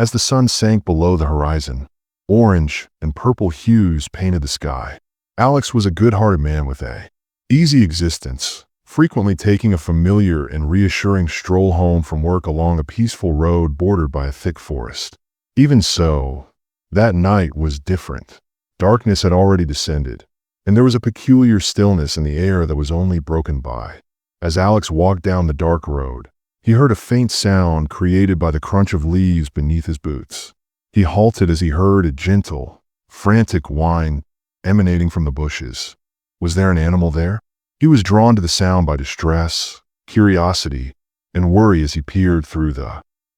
As the sun sank below the horizon, orange and purple hues painted the sky. Alex was a good-hearted man with an easy existence, frequently taking a familiar and reassuring stroll home from work along a peaceful road bordered by a thick forest. Even so, that night was different. Darkness had already descended, and there was a peculiar stillness in the air that was only broken by. As Alex walked down the dark road, he heard a faint sound created by the crunch of leaves beneath his boots. He halted as he heard a gentle, frantic whine emanating from the bushes. Was there an animal there? He was drawn to the sound by distress, curiosity, and worry as he peered through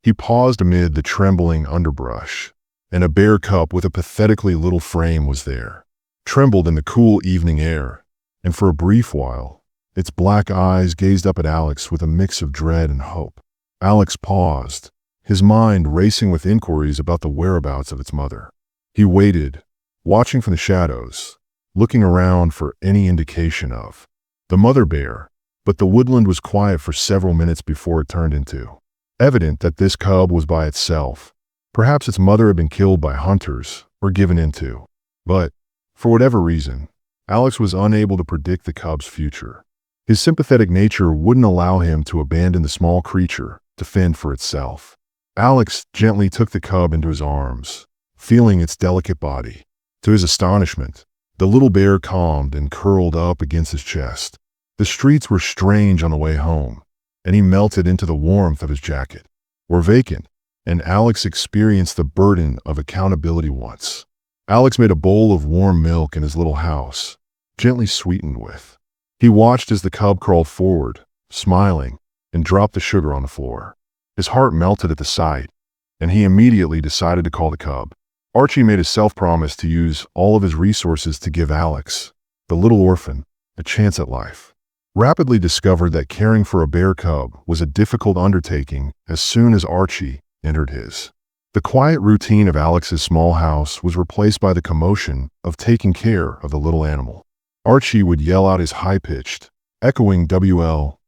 He paused amid the trembling underbrush, and a bear cub with a pathetically little frame was there. Trembled in the cool evening air, and for a brief while, its black eyes gazed up at Alex with a mix of dread and hope. Alex paused, his mind racing with inquiries about the whereabouts of its mother. He waited, watching from the shadows, looking around for any indication of the mother bear, but the woodland was quiet for several minutes before it turned into evident that this cub was by itself. Perhaps its mother had been killed by hunters or given into. But, for whatever reason, Alex was unable to predict the cub's future. His sympathetic nature wouldn't allow him to abandon the small creature to fend for itself. Alex gently took the cub into his arms, feeling its delicate body. To his astonishment, the little bear calmed and curled up against his chest. The streets were strange on the way home, and he melted into the warmth of his jacket. Were vacant, and Alex experienced the burden of accountability once. Alex made a bowl of warm milk in his little house, gently sweetened with. He watched as the cub crawled forward, smiling, and dropped the sugar on the floor. His heart melted at the sight, and he immediately decided to call the cub. Archie made a self-promise to use all of his resources to give Alex, the little orphan, a chance at life. Rapidly discovered that caring for a bear cub was a difficult undertaking as soon as Archie entered his. The quiet routine of Alex's small house was replaced by the commotion of taking care of the little animal. Archie would yell out his high-pitched, echoing WL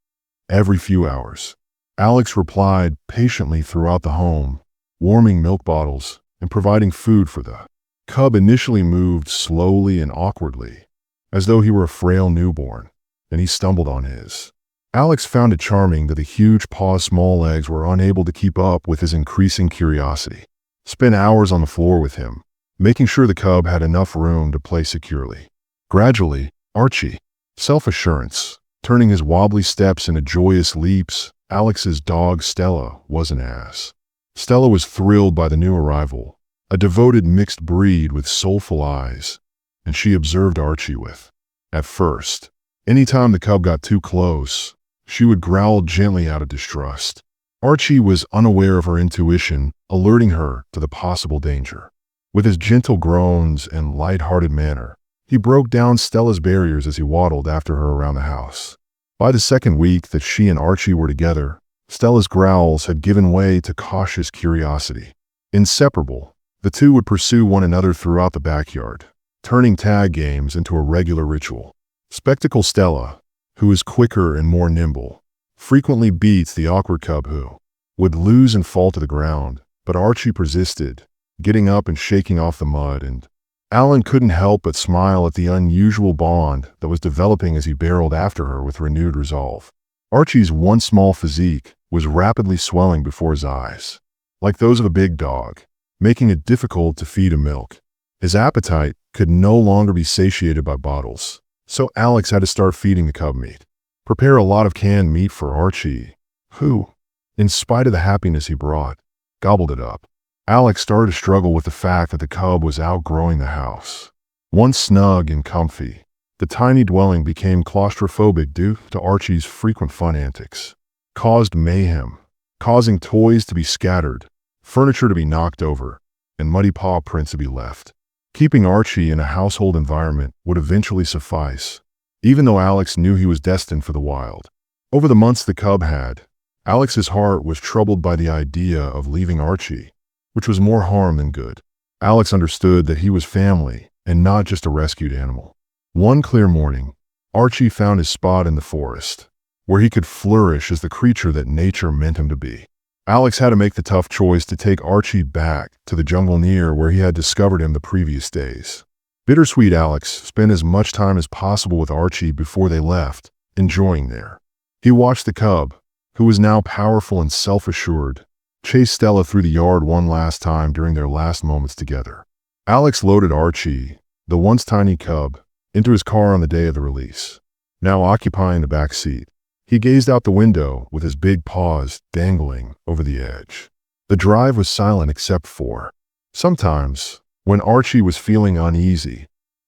every few hours. Alex replied patiently throughout the home, warming milk bottles and providing food for the cub. Initially moved slowly and awkwardly, as though he were a frail newborn, and he stumbled on his. Alex found it charming that the huge paw's small legs were unable to keep up with his increasing curiosity. Spent hours on the floor with him, making sure the cub had enough room to play securely. Gradually, Archie, self-assurance, turning his wobbly steps into joyous leaps. Alex's dog Stella wasn't as. Stella was thrilled by the new arrival, a devoted mixed breed with soulful eyes, and she observed Archie with. At first, anytime the cub got too close, she would growl gently out of distrust. Archie was unaware of her intuition, alerting her to the possible danger. With his gentle groans and light-hearted manner, he broke down Stella's barriers as he waddled after her around the house. By the second week that she and Archie were together, Stella's growls had given way to cautious curiosity. Inseparable, the two would pursue one another throughout the backyard, turning tag games into a regular ritual. Spectacle Stella, who is quicker and more nimble, frequently beats the awkward cub who would lose and fall to the ground, but Archie persisted, getting up and shaking off the mud, and Alan couldn't help but smile at the unusual bond that was developing as he barreled after her with renewed resolve. Archie's once small physique was rapidly swelling before his eyes, like those of a big dog, making it difficult to feed him milk. His appetite could no longer be satiated by bottles, so Alex had to start feeding the cub meat. Prepare a lot of canned meat for Archie, who, in spite of the happiness he brought, gobbled it up. Alex started to struggle with the fact that the cub was outgrowing the house. Once snug and comfy, the tiny dwelling became claustrophobic due to Archie's frequent fun antics. Caused mayhem, causing toys to be scattered, furniture to be knocked over, and muddy paw prints to be left. Keeping Archie in a household environment would eventually suffice, even though Alex knew he was destined for the wild. Over the months the cub had, Alex's heart was troubled by the idea of leaving Archie, which was more harm than good. Alex understood that he was family and not just a rescued animal. One clear morning, Archie found his spot in the forest, where he could flourish as the creature that nature meant him to be. Alex had to make the tough choice to take Archie back to the jungle near where he had discovered him the previous days. Bittersweet Alex spent as much time as possible with Archie before they left, enjoying there. He watched the cub, who was now powerful and self-assured, chase Stella through the yard one last time during their last moments together. Alex loaded Archie, the once tiny cub, into his car on the day of the release. Now occupying the back seat, he gazed out the window with his big paws dangling over the edge. The drive was silent except for, sometimes, when Archie was feeling uneasy,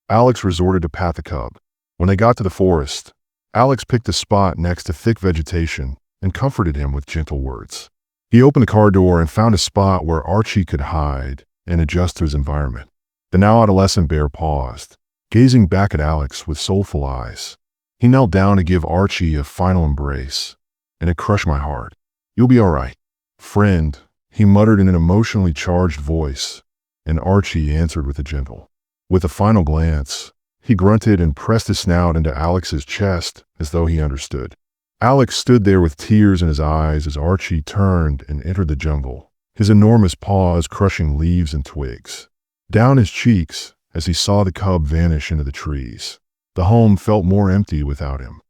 Alex resorted to pat the cub. When they got to the forest, Alex picked a spot next to thick vegetation and comforted him with gentle words. He opened the car door and found a spot where Archie could hide and adjust to his environment. The now adolescent bear paused, gazing back at Alex with soulful eyes. He knelt down to give Archie a final embrace, and it crushed my heart. "You'll be all right, friend," he muttered in an emotionally charged voice, and Archie answered with a gentle. With a final glance, he grunted and pressed his snout into Alex's chest as though he understood. Alex stood there with tears in his eyes as Archie turned and entered the jungle, his enormous paws crushing leaves and twigs. Down his cheeks as he saw the cub vanish into the trees. The home felt more empty without him.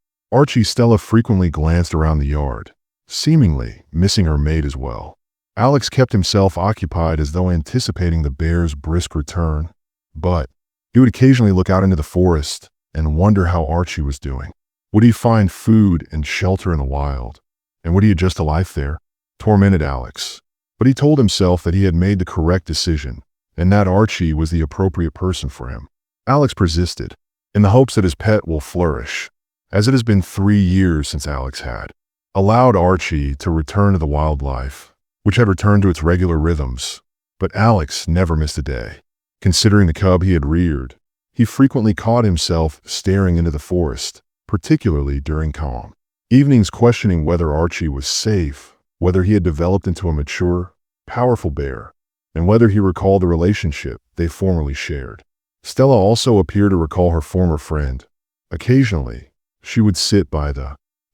Stella frequently glanced around the yard, seemingly missing her mate as well. Alex kept himself occupied as though anticipating the bear's brisk return, but he would occasionally look out into the forest and wonder how Archie was doing. Would he find food and shelter in the wild? And would he adjust to life there? Tormented Alex. But he told himself that he had made the correct decision, and that Archie was the appropriate person for him. Alex persisted, in the hopes that his pet will flourish, as it has been 3 years since Alex had allowed Archie to return to the wildlife, which had returned to its regular rhythms. But Alex never missed a day. Considering the cub he had reared, he frequently caught himself staring into the forest, particularly during calm evenings, questioning whether Archie was safe, whether he had developed into a mature, powerful bear, and whether he recalled the relationship they formerly shared. Stella also appeared to recall her former friend. Occasionally, she would sit by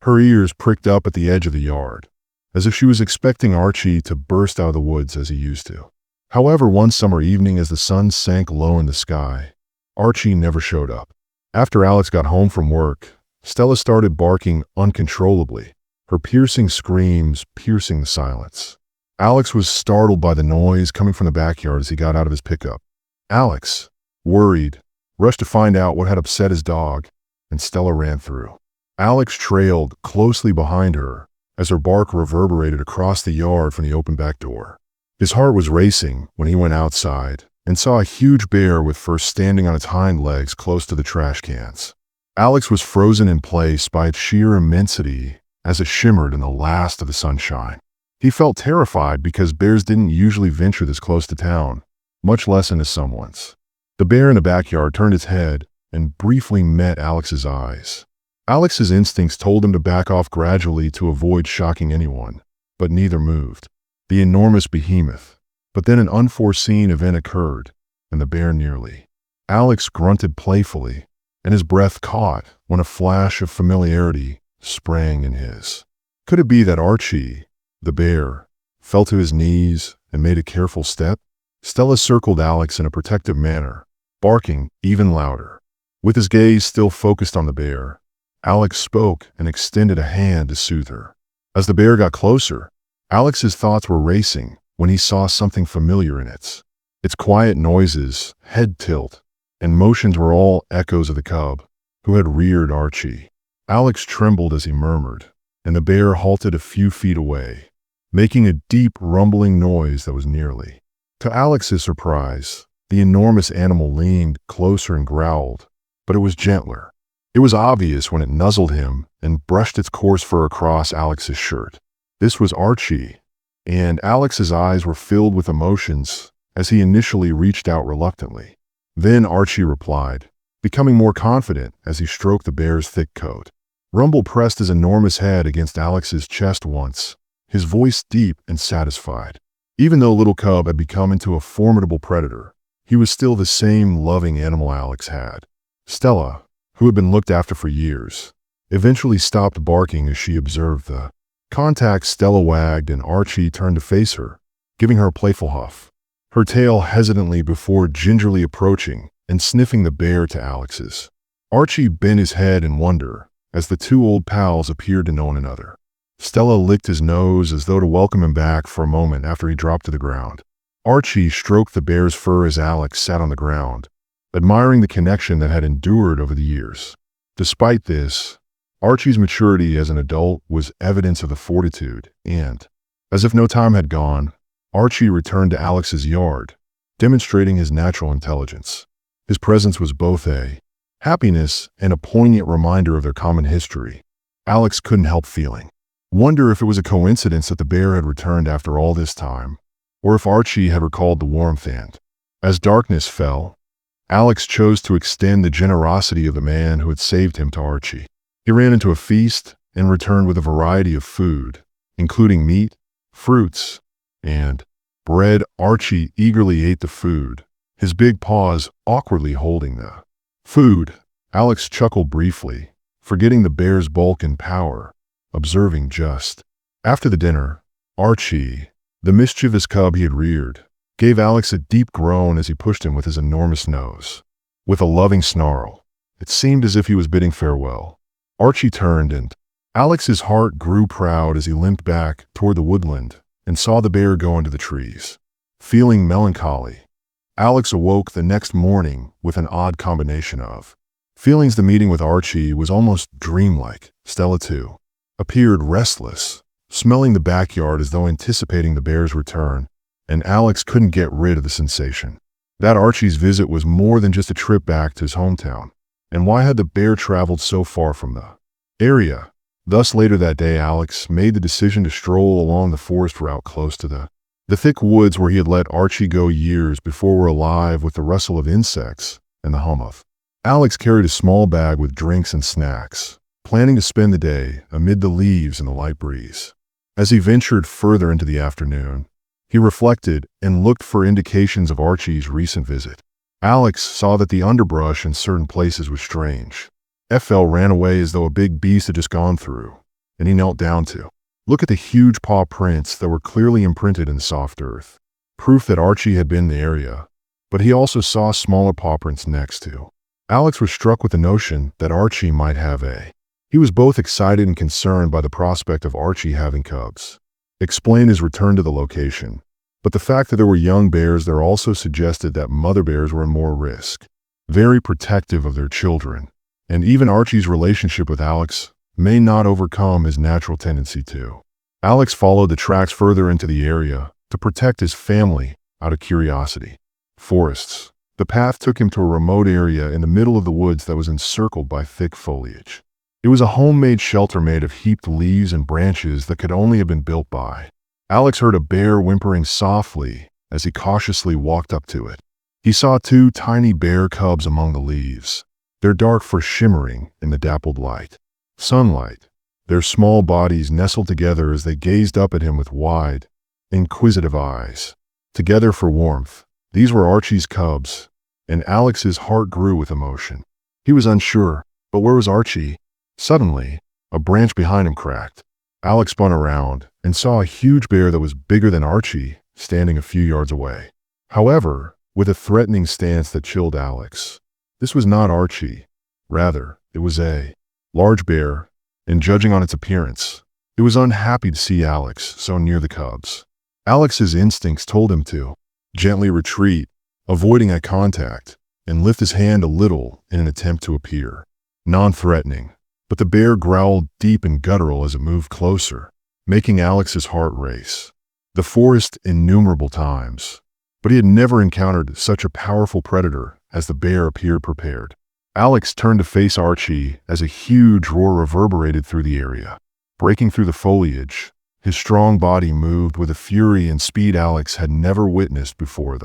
her ears pricked up at the edge of the yard, as if she was expecting Archie to burst out of the woods as he used to. However, one summer evening as the sun sank low in the sky, Archie never showed up. After Alex got home from work, Stella started barking uncontrollably, her piercing screams piercing the silence. Alex was startled by the noise coming from the backyard as he got out of his pickup. Alex, worried, rushed to find out what had upset his dog, and Stella ran through. Alex trailed closely behind her as her bark reverberated across the yard from the open back door. His heart was racing when he went outside and saw a huge bear with fur standing on its hind legs close to the trash cans. Alex was frozen in place by its sheer immensity as it shimmered in the last of the sunshine. He felt terrified because bears didn't usually venture this close to town, much less into someone's. The bear in the backyard turned its head and briefly met Alex's eyes. Alex's instincts told him to back off gradually to avoid shocking anyone, but neither moved. The enormous behemoth. But then an unforeseen event occurred, and the bear nearly. Alex grunted playfully, and his breath caught when a flash of familiarity sprang in his. Could it be that Archie, the bear, fell to his knees and made a careful step? Stella circled Alex in a protective manner, barking even louder. With his gaze still focused on the bear, Alex spoke and extended a hand to soothe her. As the bear got closer, Alex's thoughts were racing when he saw something familiar in its quiet noises, head tilt, and motions were all echoes of the cub, who had reared Archie. Alex trembled as he murmured, and the bear halted a few feet away, making a deep rumbling noise that was nearly. To Alex's surprise, the enormous animal leaned closer and growled, but it was gentler. It was obvious when it nuzzled him and brushed its coarse fur across Alex's shirt. This was Archie, and Alex's eyes were filled with emotions as he initially reached out reluctantly. Then Archie replied, becoming more confident as he stroked the bear's thick coat. Rumble pressed his enormous head against Alex's chest once, his voice deep and satisfied. Even though little cub had become into a formidable predator, he was still the same loving animal Alex had. Stella, who had been looked after for years, eventually stopped barking as she observed the Contact Stella wagged and Archie turned to face her, giving her a playful huff, her tail hesitantly before gingerly approaching and sniffing the bear to Alex's. Archie bent his head in wonder as the two old pals appeared to know one another. Stella licked his nose as though to welcome him back for a moment after he dropped to the ground. Archie stroked the bear's fur as Alex sat on the ground, admiring the connection that had endured over the years. Despite this, Archie's maturity as an adult was evidence of the fortitude, and, as if no time had gone, Archie returned to Alex's yard, demonstrating his natural intelligence. His presence was both a happiness and a poignant reminder of their common history. Alex couldn't help feeling. Wonder if it was a coincidence that the bear had returned after all this time, or if Archie had recalled the warmth and, as darkness fell, Alex chose to extend the generosity of the man who had saved him to Archie. He ran into a feast and returned with a variety of food, including meat, fruits, and bread. Archie eagerly ate the food, his big paws awkwardly holding the food. Alex chuckled briefly, forgetting the bear's bulk and power, observing just. After the dinner, Archie, the mischievous cub he had reared, gave Alex a deep groan as he pushed him with his enormous nose. With a loving snarl, it seemed as if he was bidding farewell. Archie turned and Alex's heart grew proud as he limped back toward the woodland and saw the bear go into the trees. Feeling melancholy, Alex awoke the next morning with an odd combination of feelings. The meeting with Archie was almost dreamlike. Stella, too, appeared restless, smelling the backyard as though anticipating the bear's return, and Alex couldn't get rid of the sensation that Archie's visit was more than just a trip back to his hometown. And why had the bear traveled so far from the area? Thus, later that day, Alex made the decision to stroll along the forest route close to the thick woods where he had let Archie go years before were alive with the rustle of insects and the hum of. Alex carried a small bag with drinks and snacks, planning to spend the day amid the leaves and the light breeze. As he ventured further into the afternoon, he reflected and looked for indications of Archie's recent visit. Alex saw that the underbrush in certain places was strange. FL ran away as though a big beast had just gone through, and he knelt down to look at the huge paw prints that were clearly imprinted in the soft earth, proof that Archie had been in the area, but he also saw smaller paw prints next to. Alex was struck with the notion that Archie might have a. He was both excited and concerned by the prospect of Archie having cubs. Explained his return to the location, but the fact that there were young bears there also suggested that mother bears were in more risk, very protective of their children, and even Archie's relationship with Alex may not overcome his natural tendency to. Alex followed the tracks further into the area to protect his family out of curiosity. Forests. The path took him to a remote area in the middle of the woods that was encircled by thick foliage. It was a homemade shelter made of heaped leaves and branches that could only have been built by. Alex heard a bear whimpering softly as he cautiously walked up to it. He saw two tiny bear cubs among the leaves, their dark fur shimmering in the dappled sunlight. Their small bodies nestled together as they gazed up at him with wide, inquisitive eyes. Together for warmth, these were Archie's cubs, and Alex's heart grew with emotion. He was unsure, but where was Archie? Suddenly, a branch behind him cracked. Alex spun around and saw a huge bear that was bigger than Archie standing a few yards away. However, with a threatening stance that chilled Alex. This was not Archie. Rather, it was a large bear, and judging on its appearance, it was unhappy to see Alex so near the cubs. Alex's instincts told him to gently retreat, avoiding eye contact, and lift his hand a little in an attempt to appear non-threatening. But the bear growled deep and guttural as it moved closer, making Alex's heart race. The forest innumerable times, but he had never encountered such a powerful predator as the bear appeared prepared. Alex turned to face Archie as a huge roar reverberated through the area. Breaking through the foliage, his strong body moved with a fury and speed Alex had never witnessed before.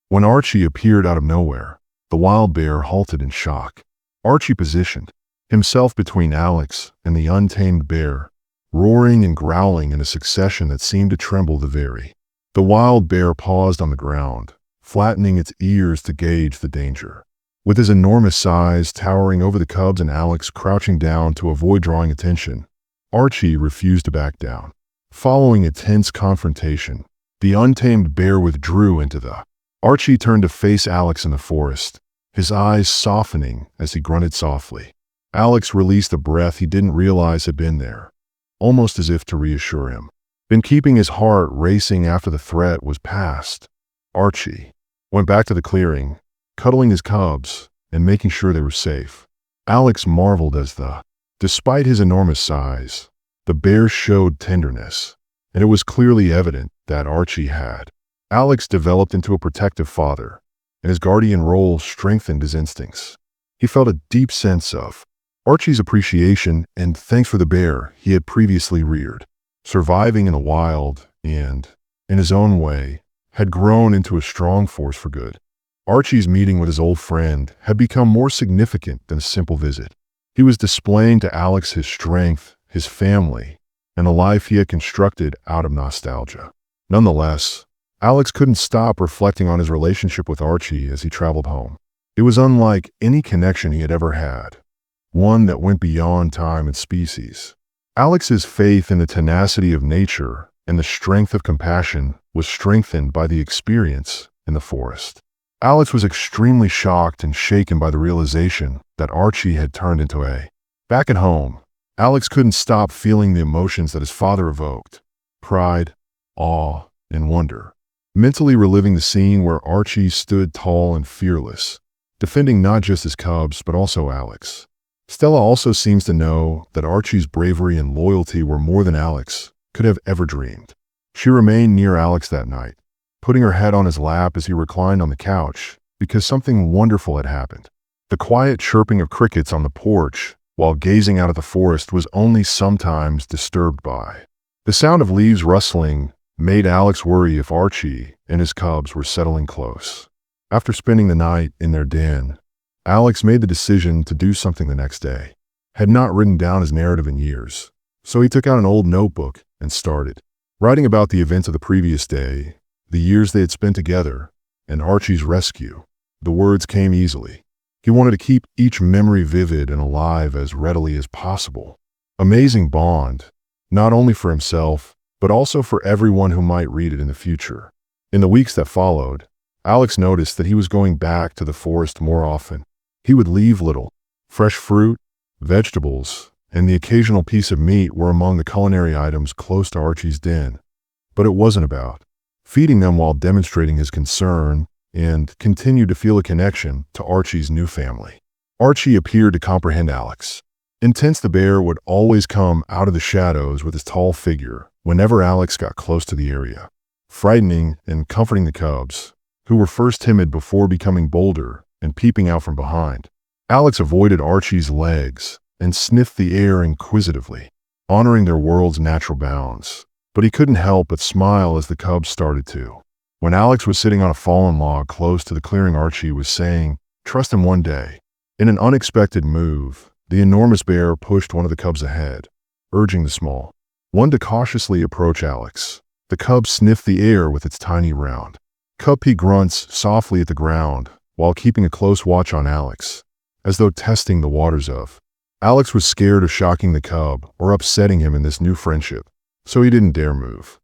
When Archie appeared out of nowhere, the wild bear halted in shock. Archie positioned himself between Alex and the untamed bear, roaring and growling in a succession that seemed to tremble the very. The wild bear paused on the ground, flattening its ears to gauge the danger. With his enormous size towering over the cubs and Alex crouching down to avoid drawing attention, Archie refused to back down. Following a tense confrontation, the untamed bear withdrew into the... Archie turned to face Alex in the forest, his eyes softening as he grunted softly. Alex released a breath he didn't realize had been there, almost as if to reassure him. Been keeping his heart racing after the threat was past. Archie went back to the clearing, cuddling his cubs and making sure they were safe. Alex marveled as despite his enormous size, the bear showed tenderness, and it was clearly evident that Archie had. Alex developed into a protective father, and his guardian role strengthened his instincts. He felt a deep sense of Archie's appreciation and thanks for the bear he had previously reared. Surviving in the wild and, in his own way, had grown into a strong force for good. Archie's meeting with his old friend had become more significant than a simple visit. He was displaying to Alex his strength, his family, and the life he had constructed out of nostalgia. Nonetheless, Alex couldn't stop reflecting on his relationship with Archie as he traveled home. It was unlike any connection he had ever had, one that went beyond time and species. Alex's faith in the tenacity of nature and the strength of compassion was strengthened by the experience in the forest. Alex was extremely shocked and shaken by the realization that Archie had turned into a... Back at home, Alex couldn't stop feeling the emotions that his father evoked: pride, awe, and wonder. Mentally reliving the scene where Archie stood tall and fearless, defending not just his cubs but also Alex. Stella also seems to know that Archie's bravery and loyalty were more than Alex could have ever dreamed. She remained near Alex that night, putting her head on his lap as he reclined on the couch, because something wonderful had happened. The quiet chirping of crickets on the porch while gazing out at the forest was only sometimes disturbed by. The sound of leaves rustling made Alex worry if Archie and his cubs were settling close. After spending the night in their den, Alex made the decision to do something the next day. Had not written down his narrative in years, so he took out an old notebook and started writing about the events of the previous day, the years they had spent together, and Archie's rescue. The words came easily. He wanted to keep each memory vivid and alive as readily as possible. Amazing bond, not only for himself, but also for everyone who might read it in the future. In the weeks that followed, Alex noticed that he was going back to the forest more often. He would leave little. Fresh fruit, vegetables, and the occasional piece of meat were among the culinary items close to Archie's den. But it wasn't about feeding them while demonstrating his concern, and continued to feel a connection to Archie's new family. Archie appeared to comprehend Alex. Intense the bear would always come out of the shadows with his tall figure whenever Alex got close to the area, frightening and comforting the cubs, who were first timid before becoming bolder and peeping out from behind. Alex avoided Archie's legs and sniffed the air inquisitively, honoring their world's natural bounds. But he couldn't help but smile as the cubs started to. When Alex was sitting on a fallen log close to the clearing, Archie was saying, "Trust him one day." In an unexpected move, the enormous bear pushed one of the cubs ahead, urging the small one to cautiously approach Alex. The cub sniffed the air with its tiny round cubby grunts softly at the ground while keeping a close watch on Alex, as though testing the waters of. Alex was scared of shocking the cub or upsetting him in this new friendship, so he didn't dare move.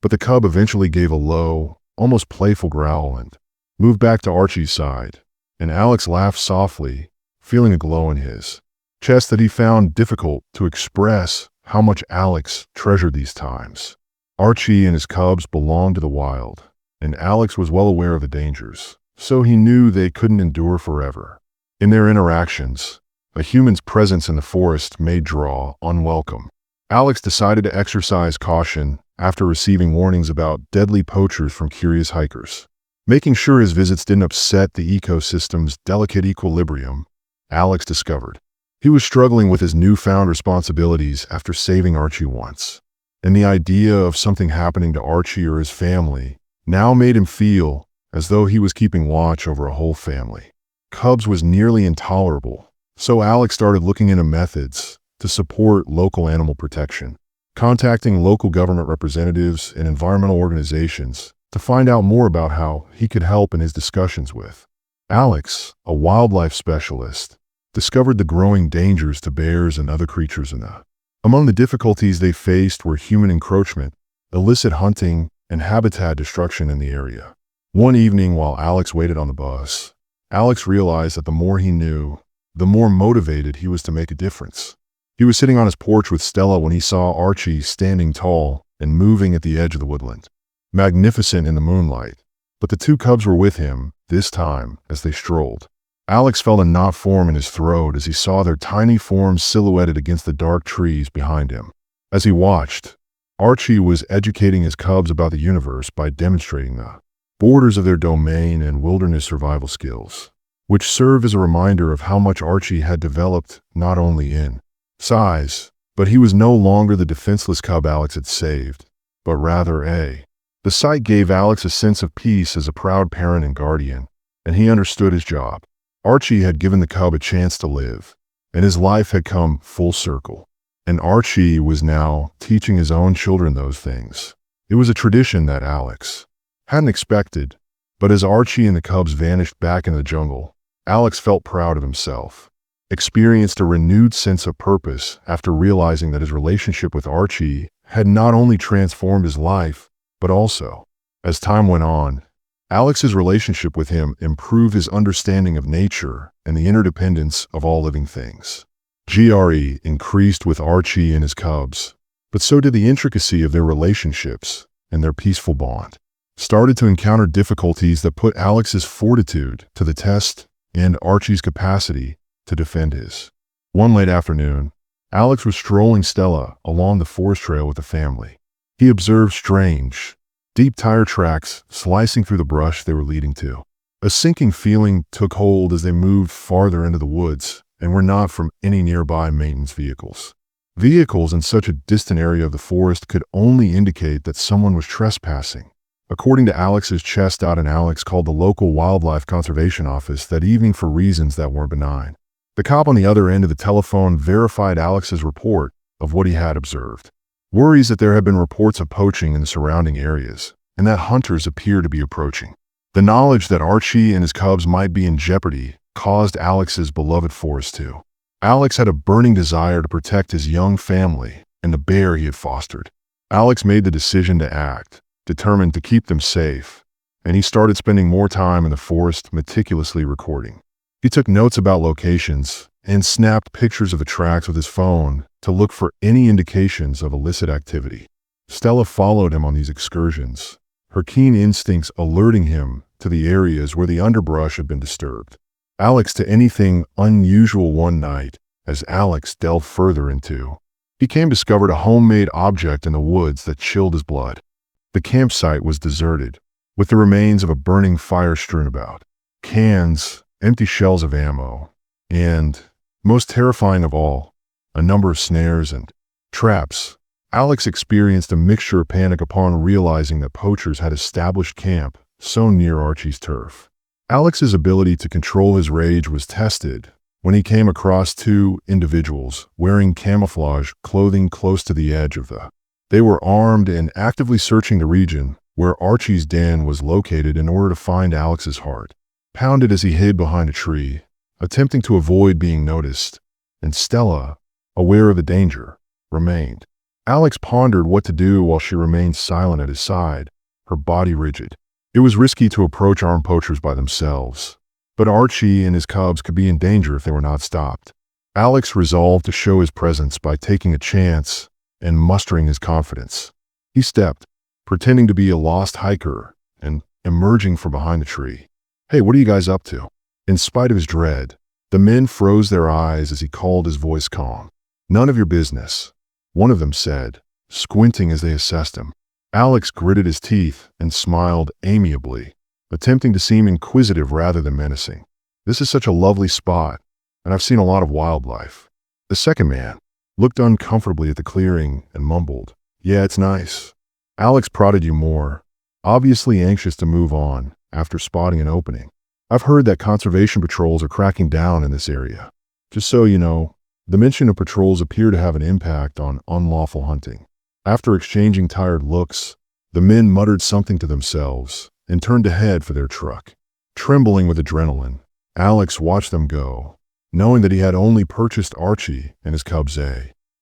But the cub eventually gave a low, almost playful growl and moved back to Archie's side, and Alex laughed softly, feeling a glow in his chest that he found difficult to express how much Alex treasured these times. Archie and his cubs belonged to the wild, and Alex was well aware of the dangers, so he knew they couldn't endure forever. In their interactions, a human's presence in the forest may draw unwelcome. Alex decided to exercise caution after receiving warnings about deadly poachers from curious hikers. Making sure his visits didn't upset the ecosystem's delicate equilibrium, Alex discovered he was struggling with his newfound responsibilities after saving Archie once. And the idea of something happening to Archie or his family now made him feel as though he was keeping watch over a whole family. Cubs was nearly intolerable, so Alex started looking into methods to support local animal protection, contacting local government representatives and environmental organizations to find out more about how he could help in his discussions with. Alex, a wildlife specialist, discovered the growing dangers to bears and other creatures in the Among the difficulties they faced were human encroachment, illicit hunting, and habitat destruction in the area. One evening while Alex waited on the bus, Alex realized that the more he knew, the more motivated he was to make a difference. He was sitting on his porch with Stella when he saw Archie standing tall and moving at the edge of the woodland, magnificent in the moonlight. But the two cubs were with him, this time, as they strolled. Alex felt a knot form in his throat as he saw their tiny forms silhouetted against the dark trees behind him. As he watched, Archie was educating his cubs about the universe by demonstrating the borders of their domain and wilderness survival skills, which served as a reminder of how much Archie had developed not only in size, but he was no longer the defenseless cub Alex had saved, but rather a. The sight gave Alex a sense of peace as a proud parent and guardian, and he understood his job. Archie had given the cub a chance to live, and his life had come full circle. And Archie was now teaching his own children those things. It was a tradition that Alex hadn't expected, but as Archie and the cubs vanished back into the jungle, Alex felt proud of himself, experienced a renewed sense of purpose after realizing that his relationship with Archie had not only transformed his life, but also, as time went on, Alex's relationship with him improved his understanding of nature and the interdependence of all living things. GRE increased with Archie and his cubs, but so did the intricacy of their relationships, and their peaceful bond started to encounter difficulties that put Alex's fortitude to the test and Archie's capacity to defend his. One late afternoon, Alex was strolling Stella along the forest trail with the family. He observed strange, deep tire tracks slicing through the brush they were leading to. A sinking feeling took hold as they moved farther into the woods and were not from any nearby maintenance vehicles. Vehicles in such a distant area of the forest could only indicate that someone was trespassing. According to Alex's chest out, and Alex called the local wildlife conservation office that evening for reasons that weren't benign. The cop on the other end of the telephone verified Alex's report of what he had observed. Worries that there had been reports of poaching in the surrounding areas, and that hunters appeared to be approaching. The knowledge that Archie and his cubs might be in jeopardy caused Alex's beloved forest to. Alex had a burning desire to protect his young family and the bear he had fostered. Alex made the decision to act, determined to keep them safe, and he started spending more time in the forest meticulously recording. He took notes about locations and snapped pictures of the tracks with his phone to look for any indications of illicit activity. Stella followed him on these excursions, her keen instincts alerting him to the areas where the underbrush had been disturbed. Alex to anything unusual one night, as Alex delved further into, he discovered a homemade object in the woods that chilled his blood. The campsite was deserted, with the remains of a burning fire strewn about, cans, empty shells of ammo, and, most terrifying of all, a number of snares and traps. Alex experienced a mixture of panic upon realizing that poachers had established camp so near Archie's turf. Alex's ability to control his rage was tested when he came across two individuals wearing camouflage clothing close to the edge of the. They were armed and actively searching the region where Archie's den was located in order to find Alex's heart pounded as he hid behind a tree, attempting to avoid being noticed, and Stella, aware of the danger, remained. Alex pondered what to do while she remained silent at his side, her body rigid. It was risky to approach armed poachers by themselves, but Archie and his cubs could be in danger if they were not stopped. Alex resolved to show his presence by taking a chance and mustering his confidence. He stepped, pretending to be a lost hiker, and emerging from behind the tree. "Hey, what are you guys up to?" In spite of his dread, the men froze their eyes as he called, his voice calm. "None of your business," one of them said, squinting as they assessed him. Alex gritted his teeth and smiled amiably, attempting to seem inquisitive rather than menacing. "This is such a lovely spot, and I've seen a lot of wildlife." The second man looked uncomfortably at the clearing and mumbled, "Yeah, it's nice." Alex prodded you more, obviously anxious to move on after spotting an opening. "I've heard that conservation patrols are cracking down in this area. Just so you know, the mention of patrols appear to have an impact on unlawful hunting." After exchanging tired looks, the men muttered something to themselves and turned to head for their truck. Trembling with adrenaline, Alex watched them go, knowing that he had only purchased Archie and his cubs.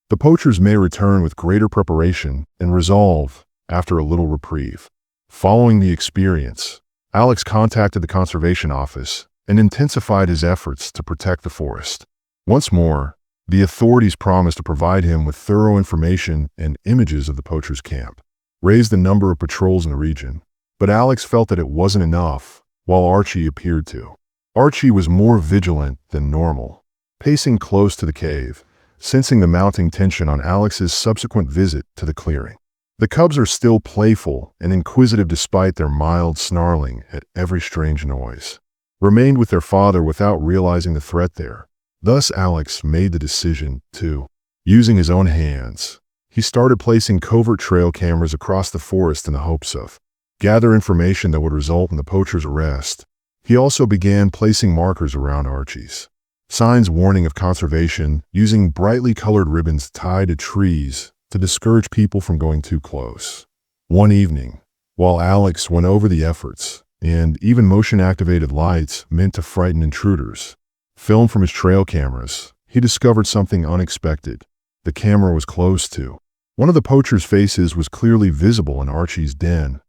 The poachers may return with greater preparation and resolve after a little reprieve. Following the experience, Alex contacted the conservation office and intensified his efforts to protect the forest. Once more, the authorities promised to provide him with thorough information and images of the poachers' camp, raised the number of patrols in the region, but Alex felt that it wasn't enough, while Archie appeared to. Archie was more vigilant than normal, pacing close to the cave, sensing the mounting tension on Alex's subsequent visit to the clearing. The cubs are still playful and inquisitive despite their mild snarling at every strange noise. Remained with their father without realizing the threat there. Thus Alex made the decision to, using his own hands, he started placing covert trail cameras across the forest in the hopes of gather information that would result in the poacher's arrest. He also began placing markers around Archie's signs warning of conservation, using brightly colored ribbons tied to trees to discourage people from going too close. One evening, while Alex went over the efforts, and even motion-activated lights meant to frighten intruders, filmed from his trail cameras, he discovered something unexpected. The camera was close to. One of the poachers' faces was clearly visible in Archie's den,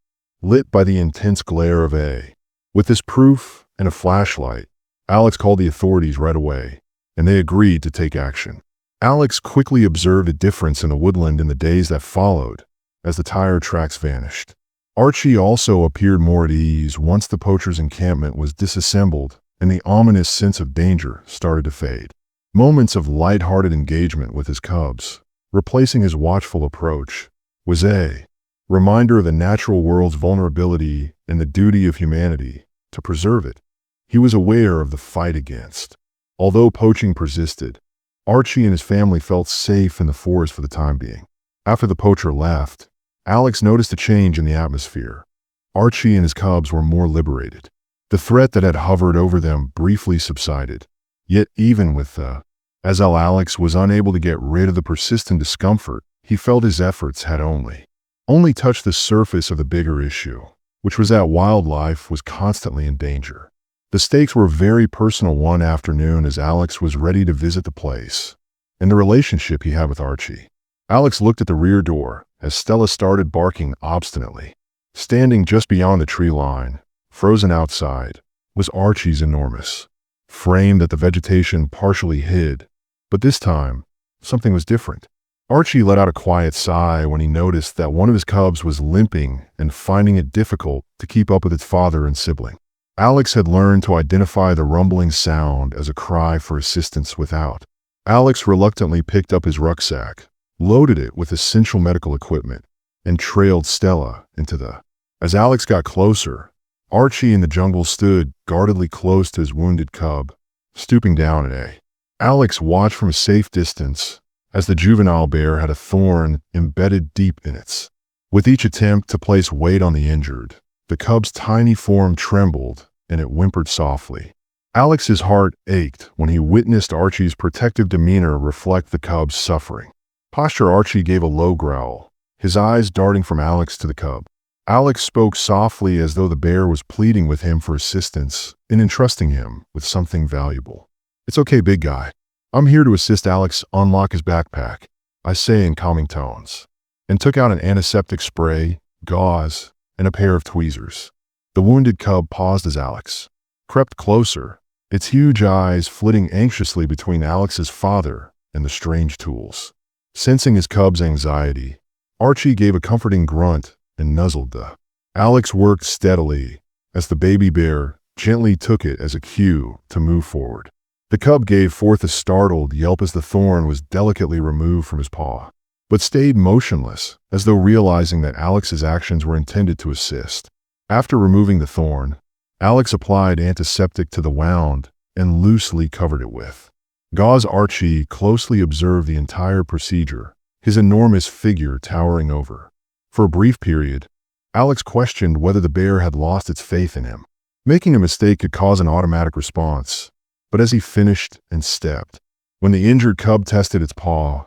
lit by the intense glare of a. With this proof and a flashlight, Alex called the authorities right away, and they agreed to take action. Alex quickly observed a difference in the woodland in the days that followed, as the tire tracks vanished. Archie also appeared more at ease once the poachers' encampment was disassembled and the ominous sense of danger started to fade. Moments of light-hearted engagement with his cubs, replacing his watchful approach, was a reminder of the natural world's vulnerability and the duty of humanity to preserve it. He was aware of the fight against. Although poaching persisted, Archie and his family felt safe in the forest for the time being. After the poacher left, Alex noticed a change in the atmosphere. Archie and his cubs were more liberated. The threat that had hovered over them briefly subsided. Yet even with as Alex was unable to get rid of the persistent discomfort, he felt his efforts had only touched the surface of the bigger issue, which was that wildlife was constantly in danger. The stakes were very personal one afternoon as Alex was ready to visit the place and the relationship he had with Archie. Alex looked at the rear door as Stella started barking obstinately. Standing just beyond the tree line, frozen outside, was Archie's enormous frame that the vegetation partially hid. But this time, something was different. Archie let out a quiet sigh when he noticed that one of his cubs was limping and finding it difficult to keep up with its father and sibling. Alex had learned to identify the rumbling sound as a cry for assistance without. Alex reluctantly picked up his rucksack, loaded it with essential medical equipment, and trailed Stella into the. As Alex got closer, Archie in the jungle stood guardedly close to his wounded cub, stooping down at a. Alex watched from a safe distance as the juvenile bear had a thorn embedded deep in its. With each attempt to place weight on the injured, the cub's tiny form trembled and it whimpered softly. Alex's heart ached when he witnessed Archie's protective demeanor reflect the cub's suffering. Posture Archie gave a low growl, his eyes darting from Alex to the cub. Alex spoke softly as though the bear was pleading with him for assistance in entrusting him with something valuable. "It's okay, big guy. I'm here to assist Alex unlock his backpack," I say in calming tones, and took out an antiseptic spray, gauze, and a pair of tweezers. The wounded cub paused as Alex crept closer, its huge eyes flitting anxiously between Alex's father and the strange tools. Sensing his cub's anxiety, Archie gave a comforting grunt and nuzzled the. Alex worked steadily as the baby bear gently took it as a cue to move forward. The cub gave forth a startled yelp as the thorn was delicately removed from his paw, but stayed motionless, as though realizing that Alex's actions were intended to assist. After removing the thorn, Alex applied antiseptic to the wound and loosely covered it with gauze. Archie closely observed the entire procedure, his enormous figure towering over. For a brief period, Alex questioned whether the bear had lost its faith in him. Making a mistake could cause an automatic response, but as he finished and stepped, when the injured cub tested its paw,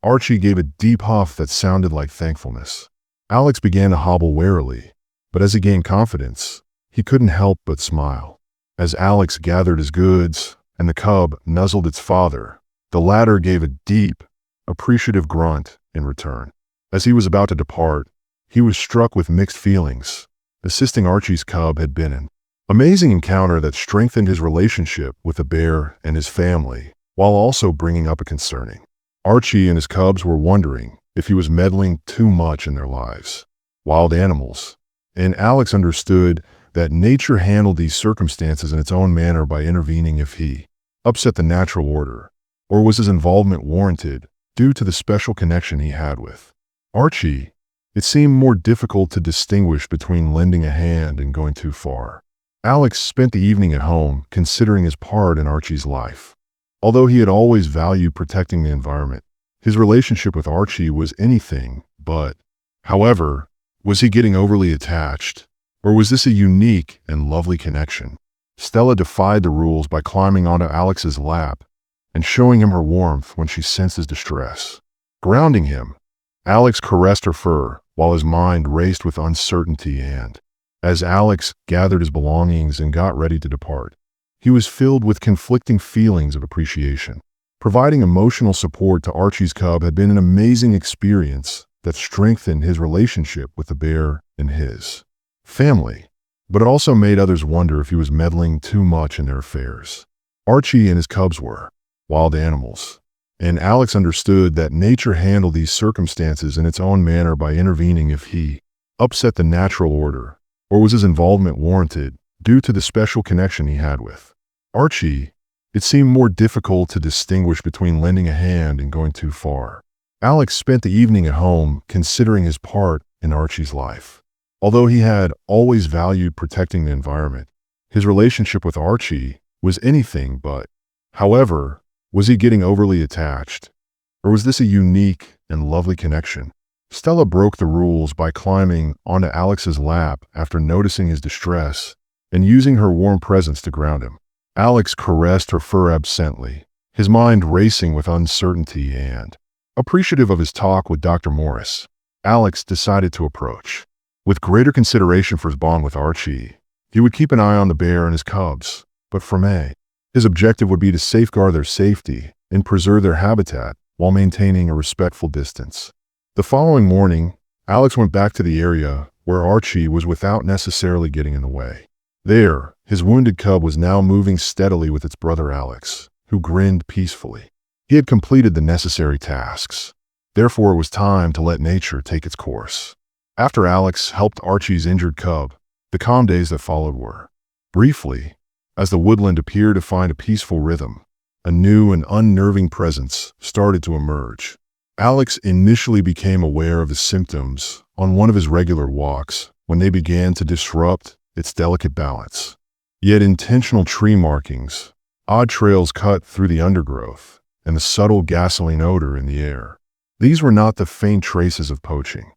Archie gave a deep huff that sounded like thankfulness. Alex began to hobble warily, but as he gained confidence, he couldn't help but smile. As Alex gathered his goods and the cub nuzzled its father, the latter gave a deep, appreciative grunt in return. As he was about to depart, he was struck with mixed feelings. Assisting Archie's cub had been an amazing encounter that strengthened his relationship with the bear and his family, while also bringing up a concerning. Archie and his cubs were wondering if he was meddling too much in their lives. Wild animals. And Alex understood that nature handled these circumstances in its own manner by intervening if he upset the natural order, or was his involvement warranted due to the special connection he had with Archie. It seemed more difficult to distinguish between lending a hand and going too far. Alex spent the evening at home considering his part in Archie's life. Although he had always valued protecting the environment, his relationship with Archie was anything but. However, was he getting overly attached? Or was this a unique and lovely connection? Stella defied the rules by climbing onto Alex's lap and showing him her warmth when she sensed his distress. Grounding him, Alex caressed her fur while his mind raced with uncertainty, and as Alex gathered his belongings and got ready to depart, he was filled with conflicting feelings of appreciation. Providing emotional support to Archie's cub had been an amazing experience that strengthened his relationship with the bear and his family, but it also made others wonder if he was meddling too much in their affairs. Archie and his cubs were wild animals, and Alex understood that nature handled these circumstances in its own manner by intervening if he upset the natural order, or was his involvement warranted due to the special connection he had with Archie. It seemed more difficult to distinguish between lending a hand and going too far. Alex spent the evening at home considering his part in Archie's life. Although he had always valued protecting the environment, his relationship with Archie was anything but. However, was he getting overly attached? Or was this a unique and lovely connection? Stella broke the rules by climbing onto Alex's lap after noticing his distress and using her warm presence to ground him. Alex caressed her fur absently, his mind racing with uncertainty and appreciative of his talk with Dr. Morris. Alex decided to approach. With greater consideration for his bond with Archie, he would keep an eye on the bear and his cubs, but for May, his objective would be to safeguard their safety and preserve their habitat while maintaining a respectful distance. The following morning, Alex went back to the area where Archie was without necessarily getting in the way. There, his wounded cub was now moving steadily with its brother Alex, who grinned peacefully. He had completed the necessary tasks. Therefore, it was time to let nature take its course. After Alex helped Archie's injured cub, the calm days that followed were briefly. As the woodland appeared to find a peaceful rhythm, a new and unnerving presence started to emerge. Alex initially became aware of the symptoms on one of his regular walks when they began to disrupt its delicate balance. Yet intentional tree markings, odd trails cut through the undergrowth, and the subtle gasoline odor in the air. These were not the faint traces of poaching.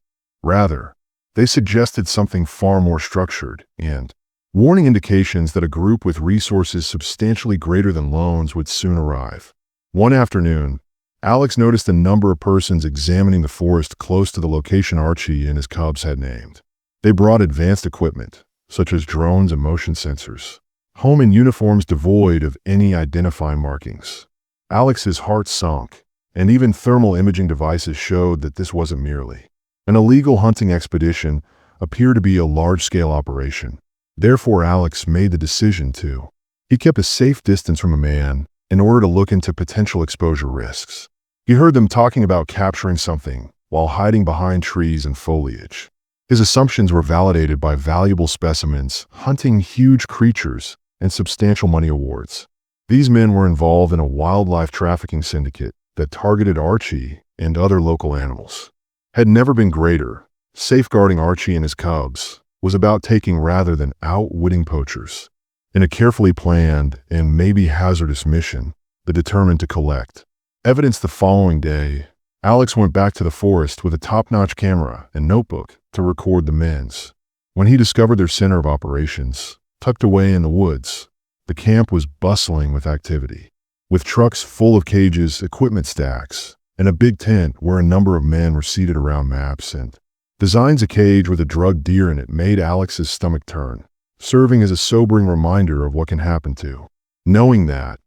Rather, they suggested something far more structured and warning indications that a group with resources substantially greater than Lone's would soon arrive. One afternoon, Alex noticed a number of persons examining the forest close to the location Archie and his cubs had named. They brought advanced equipment, such as drones and motion sensors, home in uniforms devoid of any identifying markings. Alex's heart sunk, and even thermal imaging devices showed that this wasn't merely an illegal hunting expedition, appeared to be a large-scale operation. Therefore, Alex made the decision to. He kept a safe distance from a man in order to look into potential exposure risks. He heard them talking about capturing something while hiding behind trees and foliage. His assumptions were validated by valuable specimens, hunting huge creatures, and substantial money awards. These men were involved in a wildlife trafficking syndicate that targeted Archie and other local animals. Had never been greater. Safeguarding Archie and his cubs was about taking rather than outwitting poachers. In a carefully planned and maybe hazardous mission, they determined to collect evidence. The following day, Alex went back to the forest with a top-notch camera and notebook to record the men's. When he discovered their center of operations, tucked away in the woods, the camp was bustling with activity, with trucks full of cages, equipment stacks, and a big tent where a number of men were seated around maps and designs. A cage with a drugged deer in it made Alex's stomach turn, serving as a sobering reminder of what can happen to. Knowing that,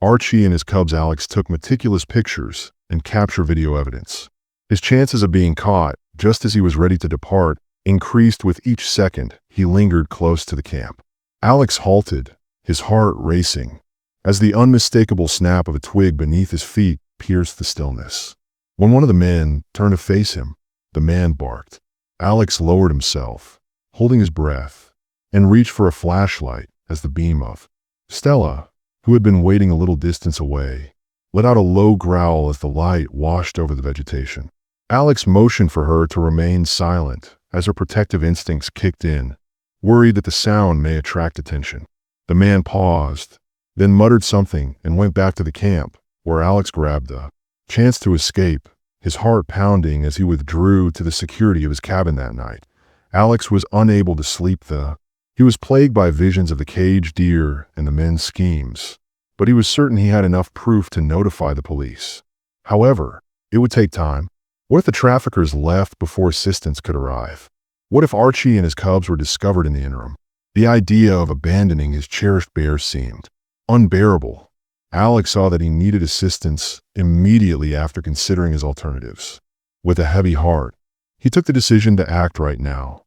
Archie and his cubs, Alex took meticulous pictures and capture video evidence. His chances of being caught, just as he was ready to depart, increased with each second he lingered close to the camp. Alex halted, his heart racing, as the unmistakable snap of a twig beneath his feet pierced the stillness. When one of the men turned to face him, the man barked. Alex lowered himself, holding his breath, and reached for a flashlight as the beam of Stella, who had been waiting a little distance away, let out a low growl as the light washed over the vegetation. Alex motioned for her to remain silent as her protective instincts kicked in, worried that the sound may attract attention. The man paused, then muttered something and went back to the camp, where Alex grabbed a chance to escape, his heart pounding as he withdrew to the security of his cabin that night. Alex was unable to sleep. He was plagued by visions of the caged deer and the men's schemes, but he was certain he had enough proof to notify the police. However, it would take time. What if the traffickers left before assistance could arrive? What if Archie and his cubs were discovered in the interim? The idea of abandoning his cherished bear seemed unbearable. Alex saw that he needed assistance immediately after considering his alternatives. With a heavy heart, he took the decision to act right now,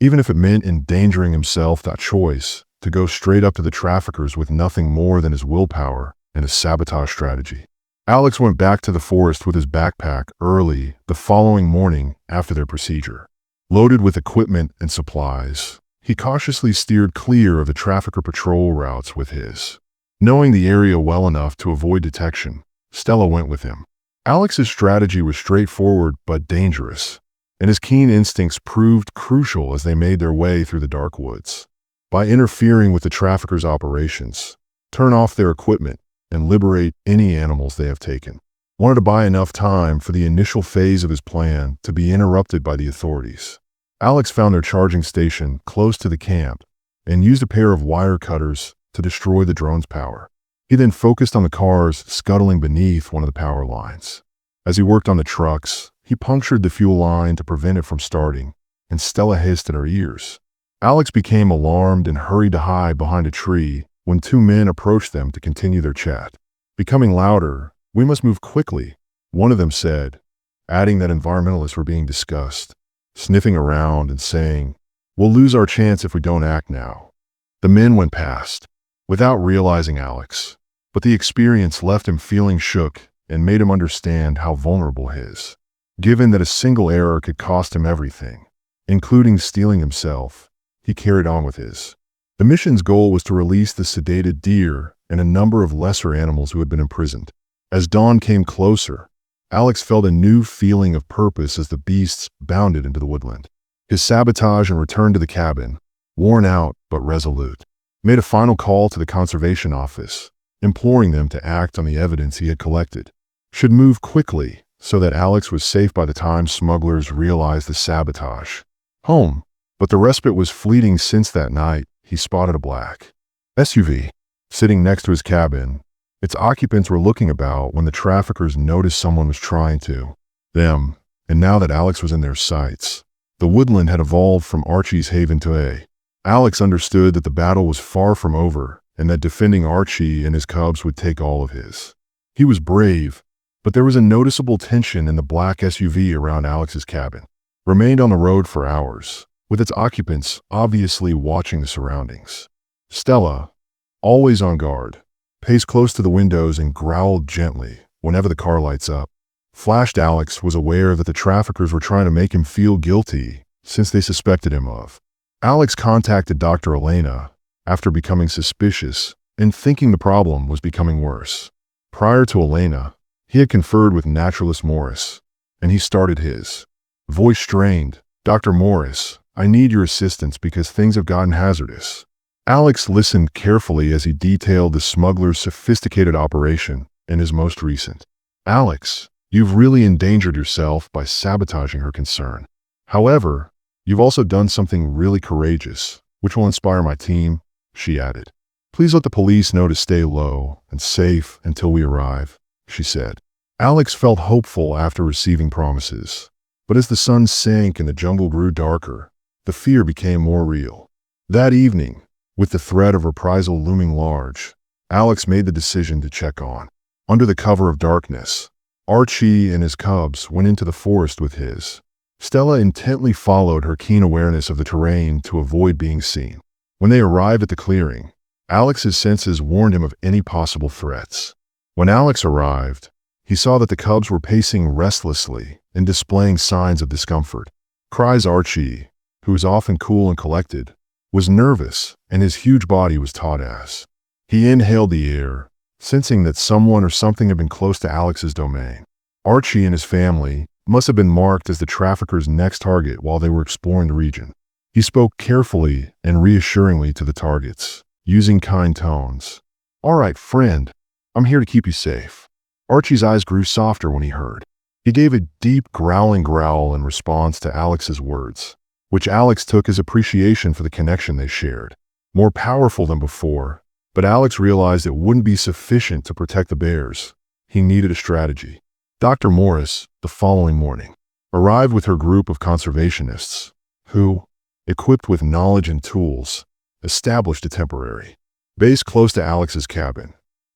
even if it meant endangering himself. That choice, to go straight up to the traffickers with nothing more than his willpower and a sabotage strategy. Alex went back to the forest with his backpack early the following morning after their procedure. Loaded with equipment and supplies, he cautiously steered clear of the trafficker patrol routes with his. Knowing the area well enough to avoid detection, Stella went with him. Alex's strategy was straightforward but dangerous, and his keen instincts proved crucial as they made their way through the dark woods. By interfering with the traffickers' operations, turn off their equipment, and liberate any animals they have taken. Wanted to buy enough time for the initial phase of his plan to be interrupted by the authorities. Alex found their charging station close to the camp and used a pair of wire cutters to destroy the drone's power. He then focused on the cars scuttling beneath one of the power lines. As he worked on the trucks, he punctured the fuel line to prevent it from starting, and Stella hissed at her ears. Alex became alarmed and hurried to hide behind a tree when two men approached them to continue their chat. Becoming louder, "We must move quickly," one of them said, adding that environmentalists were being discussed, sniffing around and saying, "We'll lose our chance if we don't act now." The men went past, without realizing Alex, but the experience left him feeling shook and made him understand how vulnerable he is. Given that a single error could cost him everything, including stealing himself, he carried on with his. The mission's goal was to release the sedated deer and a number of lesser animals who had been imprisoned. As dawn came closer, Alex felt a new feeling of purpose as the beasts bounded into the woodland. His sabotage and return to the cabin, worn out but resolute, made a final call to the conservation office, imploring them to act on the evidence he had collected. Should move quickly so that Alex was safe by the time smugglers realized the sabotage. Home, but the respite was fleeting since that night he spotted a black SUV sitting next to his cabin. Its occupants were looking about when the traffickers noticed someone was trying to them, and now that Alex was in their sights, the woodland had evolved from Archie's haven to a. Alex understood that the battle was far from over and that defending Archie and his cubs would take all of his. He was brave, but there was a noticeable tension in the black SUV around Alex's cabin. Remained on the road for hours, with its occupants obviously watching the surroundings. Stella, always on guard, paced close to the windows and growled gently whenever the car lights up. Flashed Alex was aware that the traffickers were trying to make him feel guilty since they suspected him of. Alex contacted Dr. Elena after becoming suspicious and thinking the problem was becoming worse. Prior to Elena, he had conferred with naturalist Morris, and he started his voice strained. "Dr. Morris, I need your assistance because things have gotten hazardous." Alex listened carefully as he detailed the smuggler's sophisticated operation and his most recent. "Alex, you've really endangered yourself by sabotaging her concern. However, you've also done something really courageous, which will inspire my team," she added. "Please let the police know to stay low and safe until we arrive," she said. Alex felt hopeful after receiving promises, but as the sun sank and the jungle grew darker, the fear became more real. That evening, with the threat of reprisal looming large, Alex made the decision to check on. Under the cover of darkness, Archie and his cubs went into the forest with his. Stella intently followed her keen awareness of the terrain to avoid being seen. When they arrived at the clearing, Alex's senses warned him of any possible threats. When Alex arrived, he saw that the cubs were pacing restlessly and displaying signs of discomfort. Cries Archie, who was often cool and collected, was nervous, and his huge body was taut as. He inhaled the air, sensing that someone or something had been close to Alex's domain. Archie and his family must have been marked as the traffickers' next target while they were exploring the region. He spoke carefully and reassuringly to the targets, using kind tones. "All right, friend, I'm here to keep you safe." Archie's eyes grew softer when he heard. He gave a deep, growling growl in response to Alex's words, which Alex took as appreciation for the connection they shared. More powerful than before, but Alex realized it wouldn't be sufficient to protect the bears. He needed a strategy. Dr. Morris, the following morning, arrived with her group of conservationists, who, equipped with knowledge and tools, established a temporary base close to Alex's cabin.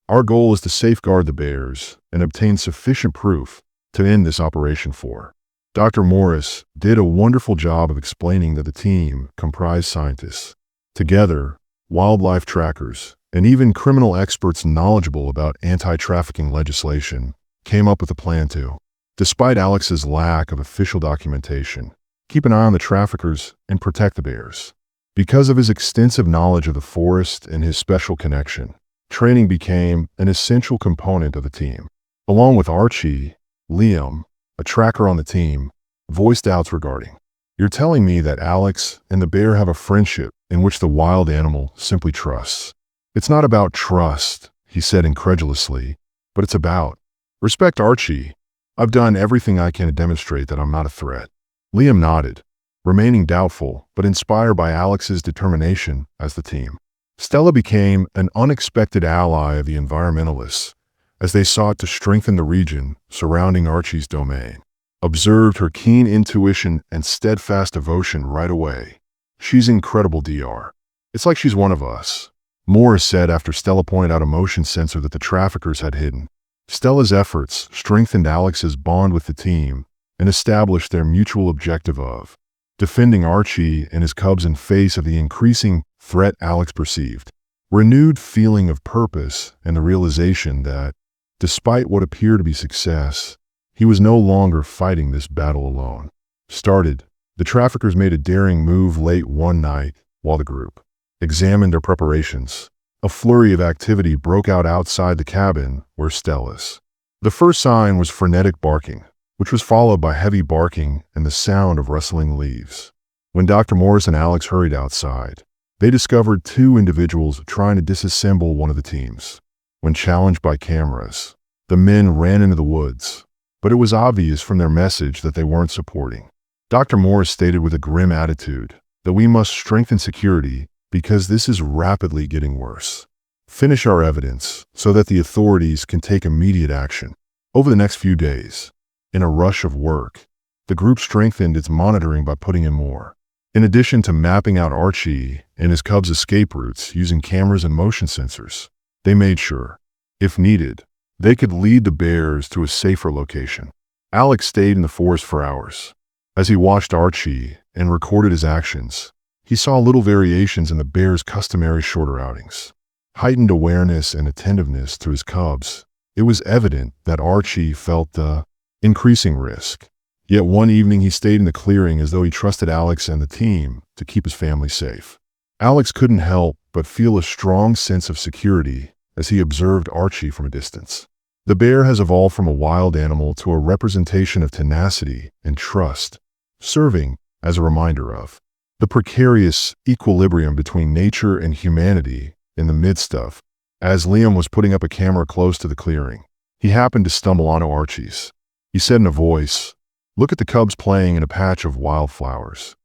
"Our goal is to safeguard the bears and obtain sufficient proof to end this operation for." Dr. Morris did a wonderful job of explaining that the team comprised scientists, together, wildlife trackers, and even criminal experts knowledgeable about anti-trafficking legislation, came up with a plan to, despite Alex's lack of official documentation, keep an eye on the traffickers and protect the bears. Because of his extensive knowledge of the forest and his special connection, training became an essential component of the team. Along with Archie, Liam, a tracker on the team, voiced doubts regarding, "You're telling me that Alex and the bear have a friendship in which the wild animal simply trusts?" "It's not about trust," he said incredulously, "but it's about respect, Archie. I've done everything I can to demonstrate that I'm not a threat." Liam nodded, remaining doubtful but inspired by Alex's determination as the team. Stella became an unexpected ally of the environmentalists as they sought to strengthen the region surrounding Archie's domain. Observed her keen intuition and steadfast devotion right away. "She's incredible, Dr. It's like she's one of us," Morris said after Stella pointed out a motion sensor that the traffickers had hidden. Stella's efforts strengthened Alex's bond with the team and established their mutual objective of defending Archie and his cubs in face of the increasing threat Alex perceived. Renewed feeling of purpose and the realization that, despite what appeared to be success, he was no longer fighting this battle alone. The traffickers made a daring move late one night while the group examined their preparations. A flurry of activity broke out outside the cabin where Stella's. The first sign was frenetic barking, which was followed by heavy barking and the sound of rustling leaves. When Dr. Morris and Alex hurried outside, they discovered two individuals trying to disassemble one of the teams. When challenged by cameras, the men ran into the woods, but it was obvious from their message that they weren't supporting. Dr. Morris stated with a grim attitude that we must strengthen security because this is rapidly getting worse. Finish our evidence so that the authorities can take immediate action. Over the next few days, in a rush of work, the group strengthened its monitoring by putting in more. In addition to mapping out Archie and his cubs' escape routes using cameras and motion sensors, they made sure, if needed, they could lead the bears to a safer location. Alex stayed in the forest for hours. As he watched Archie and recorded his actions, he saw little variations in the bear's customary shorter outings. Heightened awareness and attentiveness to his cubs, it was evident that Archie felt the increasing risk. Yet one evening he stayed in the clearing as though he trusted Alex and the team to keep his family safe. Alex couldn't help but feel a strong sense of security as he observed Archie from a distance. The bear has evolved from a wild animal to a representation of tenacity and trust, serving as a reminder of the precarious equilibrium between nature and humanity in the midst of. As Liam was putting up a camera close to the clearing, he happened to stumble onto Archie's. He said in a voice, "Look at the cubs playing in a patch of wildflowers.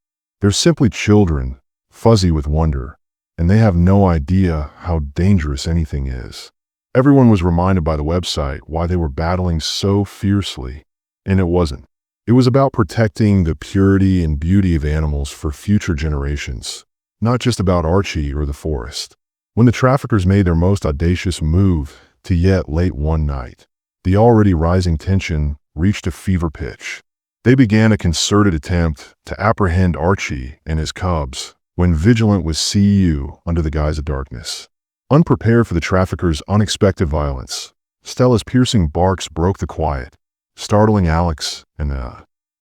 They're simply children, fuzzy with wonder, and they have no idea how dangerous anything is." Everyone was reminded by the website why they were battling so fiercely, and it wasn't. It was about protecting the purity and beauty of animals for future generations, not just about Archie or the forest. When the traffickers made their most audacious move to yet late one night, The already rising tension reached a fever pitch. They began a concerted attempt to apprehend Archie and his cubs when vigilant was CU under the guise of darkness. Unprepared for the traffickers' unexpected violence, Stella's piercing barks broke the quiet, startling Alex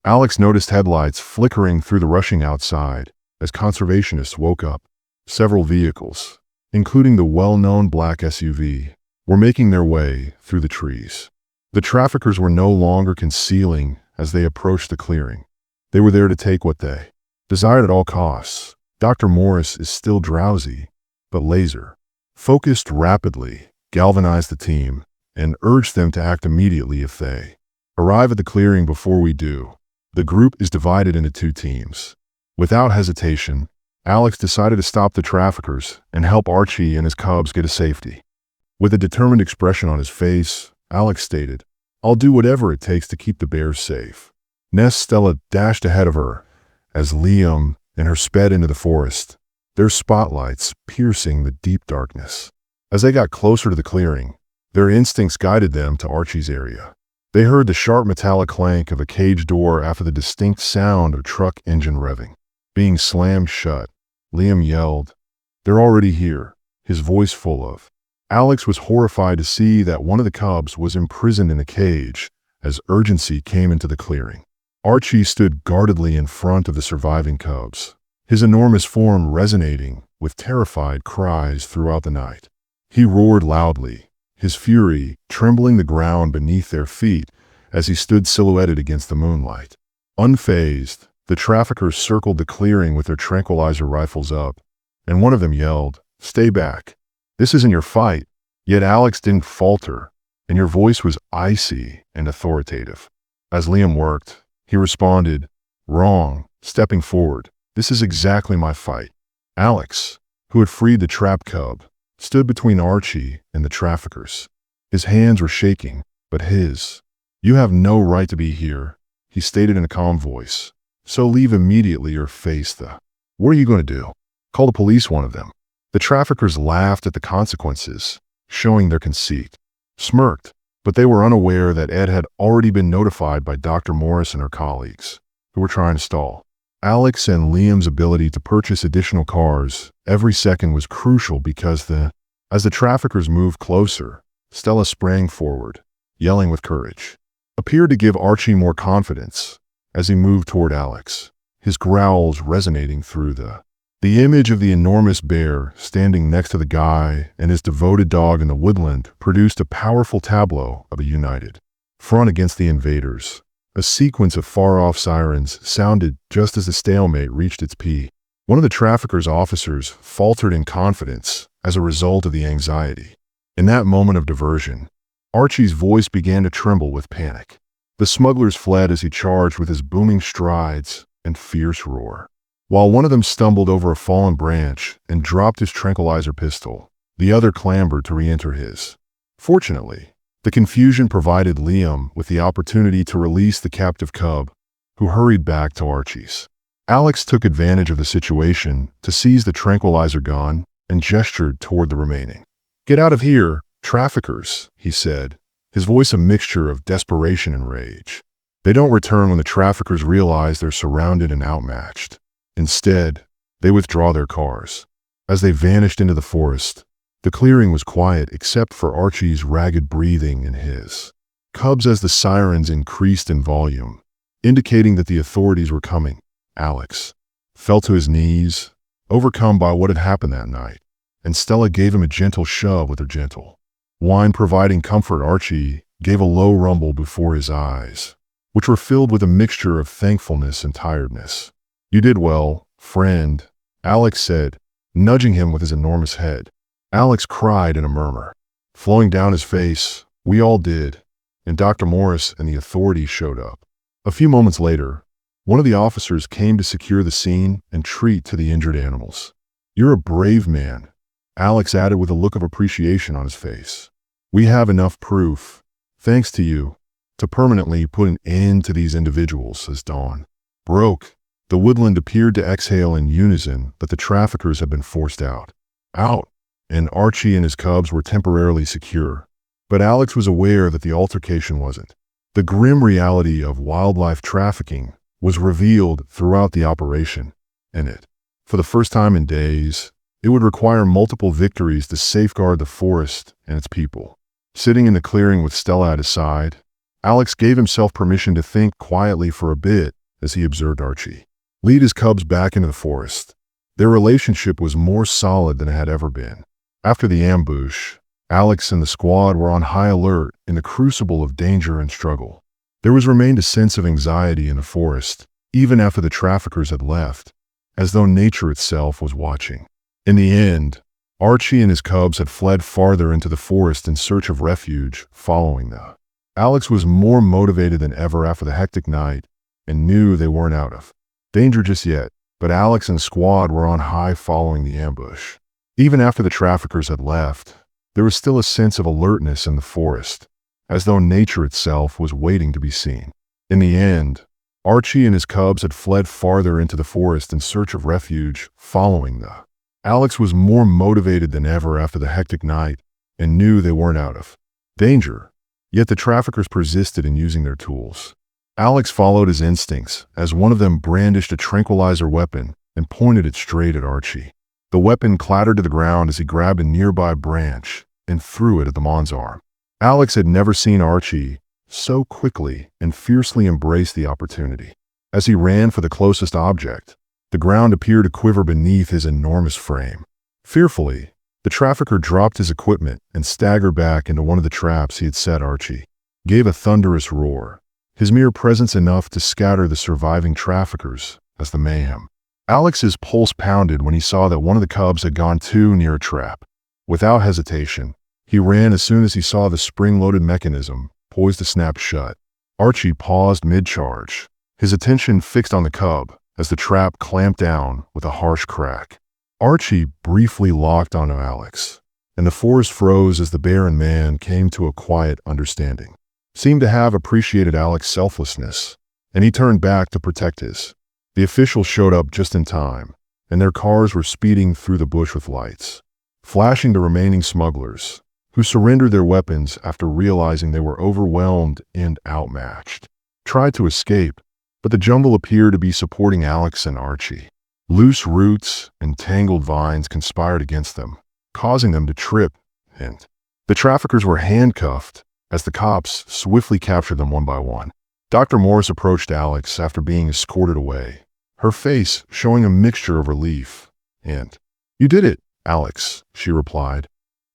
Alex noticed headlights flickering through the rushing outside as conservationists woke up. Several vehicles, including the well-known black SUV, were making their way through the trees. The traffickers were no longer concealing as they approached the clearing. They were there to take what they desired at all costs. Dr. Morris is still drowsy, but laser focused rapidly, galvanized the team, and urged them to act immediately if they arrive at the clearing before we do. The group is divided into two teams. Without hesitation, Alex decided to stop the traffickers and help Archie and his cubs get to safety. With a determined expression on his face, Alex stated, "I'll do whatever it takes to keep the bears safe." Stella dashed ahead of her as Liam and her sped into the forest, their spotlights piercing the deep darkness. As they got closer to the clearing, their instincts guided them to Archie's area. They heard the sharp metallic clank of a cage door after the distinct sound of truck engine revving. Being slammed shut, Liam yelled, "They're already here," his voice full of. Alex was horrified to see that one of the cubs was imprisoned in a cage as urgency came into the clearing. Archie stood guardedly in front of the surviving cubs, his enormous form resonating with terrified cries throughout the night. He roared loudly, his fury trembling the ground beneath their feet as he stood silhouetted against the moonlight. Unfazed, the traffickers circled the clearing with their tranquilizer rifles up, and one of them yelled, "Stay back. This isn't your fight." Yet Alex didn't falter, and your voice was icy and authoritative. As Liam worked, he responded, "Wrong," stepping forward. "This is exactly my fight." Alex, who had freed the trapped cub, stood between Archie and the traffickers. His hands were shaking, but his. "You have no right to be here," he stated in a calm voice. "So leave immediately or face the." "What are you going to do?" "Call the police," one of them. The traffickers laughed at the consequences, showing their conceit. Smirked, but they were unaware that Ed had already been notified by Dr. Morris and her colleagues, who were trying to stall. Alex and Liam's ability to purchase additional cars every second was crucial because as the traffickers moved closer, Stella sprang forward, yelling with courage. Appeared to give Archie more confidence as he moved toward Alex, his growls resonating through the image of the enormous bear standing next to the guy and his devoted dog in the woodland produced a powerful tableau of a united front against the invaders. A sequence of far-off sirens sounded just as the stalemate reached its peak. One of the traffickers' officers faltered in confidence as a result of the anxiety. In that moment of diversion, Archie's voice began to tremble with panic. The smugglers fled as he charged with his booming strides and fierce roar. While one of them stumbled over a fallen branch and dropped his tranquilizer pistol, the other clambered to re-enter his. Fortunately, the confusion provided Liam with the opportunity to release the captive cub, who hurried back to Archie's. Alex took advantage of the situation to seize the tranquilizer gun and gestured toward the remaining. "Get out of here, traffickers," he said, his voice a mixture of desperation and rage. They don't return when the traffickers realize they're surrounded and outmatched. Instead, they withdraw their cars. As they vanished into the forest, the clearing was quiet except for Archie's ragged breathing and his cubs as the sirens increased in volume, indicating that the authorities were coming. Alex fell to his knees, overcome by what had happened that night, and Stella gave him a gentle shove with her gentle whine providing comfort. Archie gave a low rumble before his eyes, which were filled with a mixture of thankfulness and tiredness. "You did well, friend," Alex said, nudging him with his enormous head. Alex cried in a murmur, flowing down his face. "We all did," and Dr. Morris and the authorities showed up. A few moments later, one of the officers came to secure the scene and treat to the injured animals. "You're a brave man," Alex added with a look of appreciation on his face. "We have enough proof, thanks to you, to permanently put an end to these individuals." As dawn broke, the woodland appeared to exhale in unison that the traffickers had been forced out, and Archie and his cubs were temporarily secure. But Alex was aware that the altercation wasn't. The grim reality of wildlife trafficking was revealed throughout the operation, and for the first time in days, it would require multiple victories to safeguard the forest and its people. Sitting in the clearing with Stella at his side, Alex gave himself permission to think quietly for a bit as he observed Archie lead his cubs back into the forest. Their relationship was more solid than it had ever been. After the ambush, Alex and the squad were on high alert in the crucible of danger and struggle. There remained a sense of anxiety in the forest, even after the traffickers had left, as though nature itself was watching. In the end, Archie and his cubs had fled farther into the forest in search of refuge following them. Alex was more motivated than ever after the hectic night and knew they weren't out of danger just yet, but Alex and the squad were on high following the ambush. Even after the traffickers had left, there was still a sense of alertness in the forest, as though nature itself was waiting to be seen. In the end, Archie and his cubs had fled farther into the forest in search of refuge following them. Alex was more motivated than ever after the hectic night and knew they weren't out of danger, yet the traffickers persisted in using their tools. Alex followed his instincts as one of them brandished a tranquilizer weapon and pointed it straight at Archie. The weapon clattered to the ground as he grabbed a nearby branch and threw it at the man's arm. Alex had never seen Archie so quickly and fiercely embrace the opportunity. As he ran for the closest object, the ground appeared to quiver beneath his enormous frame. Fearfully, the trafficker dropped his equipment and staggered back into one of the traps he had set. Archie gave a thunderous roar, his mere presence enough to scatter the surviving traffickers as the mayhem. Alex's pulse pounded when he saw that one of the cubs had gone too near a trap. Without hesitation, he ran as soon as he saw the spring-loaded mechanism poised to snap shut. Archie paused mid-charge, his attention fixed on the cub as the trap clamped down with a harsh crack. Archie briefly locked onto Alex, and the forest froze as the bear and man came to a quiet understanding. Seemed to have appreciated Alex's selflessness, and he turned back to protect his. The officials showed up just in time, and their cars were speeding through the bush with lights, flashing to remaining smugglers, who surrendered their weapons after realizing they were overwhelmed and outmatched. Tried to escape, but the jungle appeared to be supporting Alex and Archie. Loose roots and tangled vines conspired against them, causing them to trip, and the traffickers were handcuffed as the cops swiftly captured them one by one. Dr. Morris approached Alex after being escorted away, her face showing a mixture of relief and, "You did it, Alex," she replied.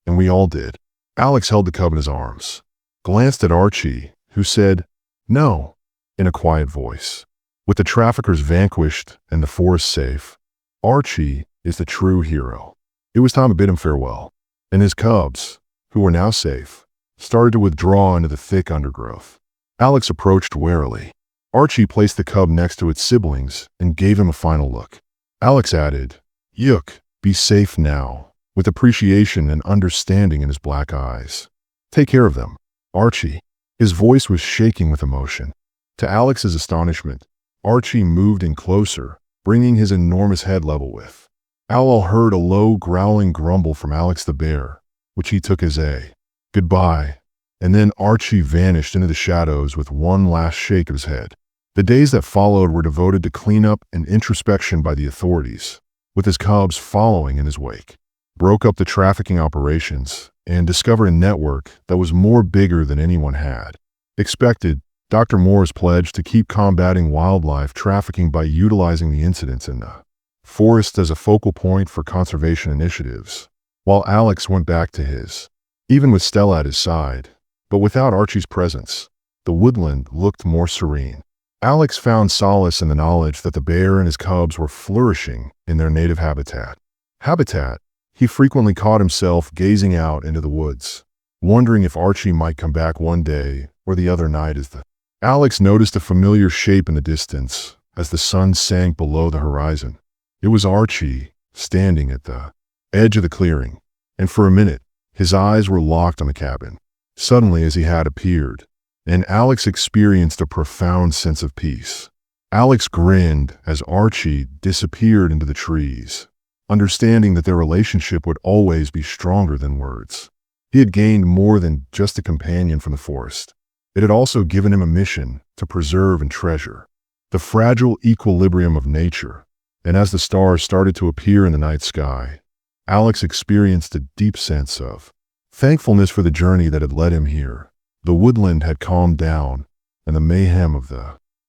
"And we all did." Alex held the cub in his arms, glanced at Archie, who said, "No," in a quiet voice. With the traffickers vanquished and the forest safe, Archie is the true hero. It was time to bid him farewell, and his cubs, who were now safe, started to withdraw into the thick undergrowth. Alex approached warily. Archie placed the cub next to its siblings and gave him a final look. Alex added, "Yuk, be safe now," with appreciation and understanding in his black eyes. "Take care of them, Archie." His voice was shaking with emotion. To Alex's astonishment, Archie moved in closer, bringing his enormous head level with. Owl heard a low growling grumble from Alex the bear, which he took as a goodbye, and then Archie vanished into the shadows with one last shake of his head. The days that followed were devoted to cleanup and introspection by the authorities, with his cubs following in his wake. Broke up the trafficking operations and discovered a network that was more bigger than anyone had expected. Dr. Morris pledged to keep combating wildlife trafficking by utilizing the incidents in the forest as a focal point for conservation initiatives, while Alex went back to his. Even with Stella at his side, but without Archie's presence, the woodland looked more serene. Alex found solace in the knowledge that the bear and his cubs were flourishing in their native habitat. He frequently caught himself gazing out into the woods, wondering if Archie might come back one day or the other night Alex noticed a familiar shape in the distance as the sun sank below the horizon. It was Archie, standing at the edge of the clearing, and for a minute, his eyes were locked on the cabin. Suddenly, as he had appeared, and Alex experienced a profound sense of peace. Alex grinned as Archie disappeared into the trees, understanding that their relationship would always be stronger than words. He had gained more than just a companion from the forest. It had also given him a mission to preserve and treasure the fragile equilibrium of nature. And as the stars started to appear in the night sky, Alex experienced a deep sense of thankfulness for the journey that had led him here. The woodland had calmed down, and the mayhem of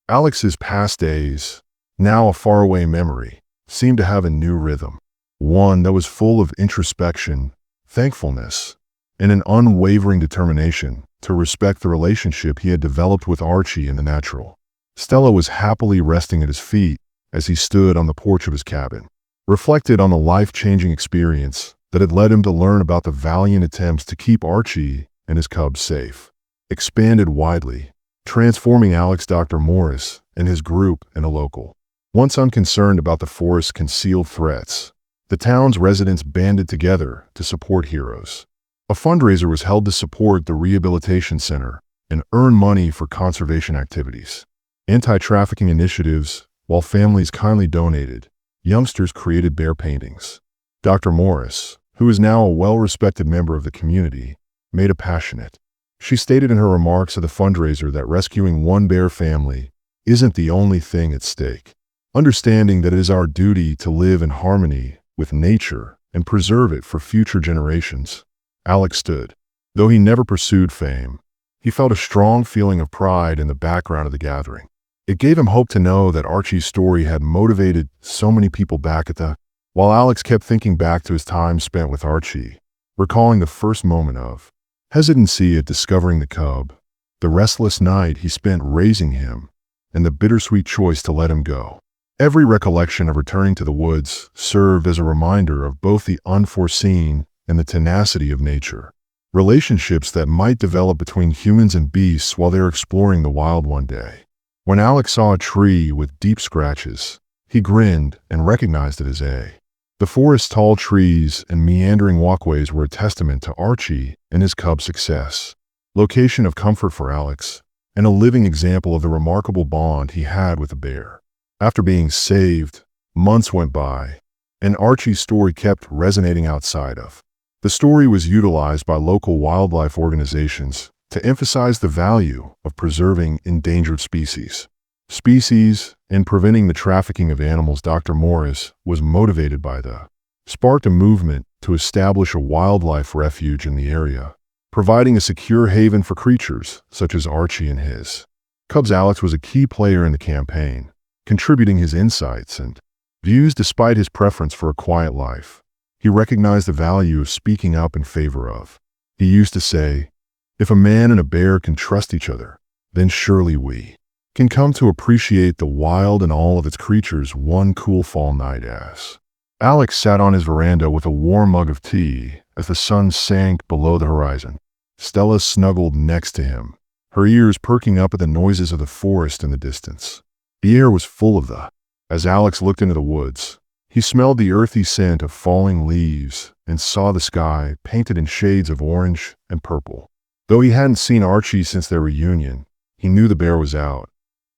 Alex's past days, now a faraway memory, seemed to have a new rhythm, one that was full of introspection, thankfulness, and an unwavering determination to respect the relationship he had developed with Archie in the natural. Stella was happily resting at his feet as he stood on the porch of his cabin, reflected on the life-changing experience that had led him to learn about the valiant attempts to keep Archie and his cubs safe. Expanded widely, transforming Alex, Dr. Morris, and his group in a local. Once unconcerned about the forest's concealed threats, the town's residents banded together to support heroes. A fundraiser was held to support the rehabilitation center and earn money for conservation activities. Anti-trafficking initiatives, while families kindly donated, youngsters created bear paintings. Dr. Morris, who is now a well-respected member of the community, made a passionate. She stated in her remarks at the fundraiser that rescuing one bear family isn't the only thing at stake. Understanding that it is our duty to live in harmony with nature and preserve it for future generations, Alex stood. Though he never pursued fame, he felt a strong feeling of pride in the background of the gathering. It gave him hope to know that Archie's story had motivated so many people back at while Alex kept thinking back to his time spent with Archie, recalling the first moment of hesitancy at discovering the cub, the restless night he spent raising him, and the bittersweet choice to let him go. Every recollection of returning to the woods served as a reminder of both the unforeseen and the tenacity of nature. Relationships that might develop between humans and beasts while they're exploring the wild one day. When Alex saw a tree with deep scratches, he grinned and recognized it as A. The forest's tall trees and meandering walkways were a testament to Archie and his cub's success. Location of comfort for Alex, and a living example of the remarkable bond he had with the bear. After being saved, months went by, and Archie's story kept resonating outside of. The story was utilized by local wildlife organizations to emphasize the value of preserving endangered species. And preventing the trafficking of animals. Dr. Morris was motivated by sparked a movement to establish a wildlife refuge in the area, providing a secure haven for creatures such as Archie and his cubs. Alex was a key player in the campaign, contributing his insights and views despite his preference for a quiet life. He recognized the value of speaking up in favor of. He used to say, "If a man and a bear can trust each other, then surely we can come to appreciate the wild and all of its creatures one cool fall night." As Alex sat on his veranda with a warm mug of tea as the sun sank below the horizon, Stella snuggled next to him, her ears perking up at the noises of the forest in the distance. The air was full of As Alex looked into the woods, he smelled the earthy scent of falling leaves and saw the sky painted in shades of orange and purple. Though he hadn't seen Archie since their reunion, he knew the bear was out,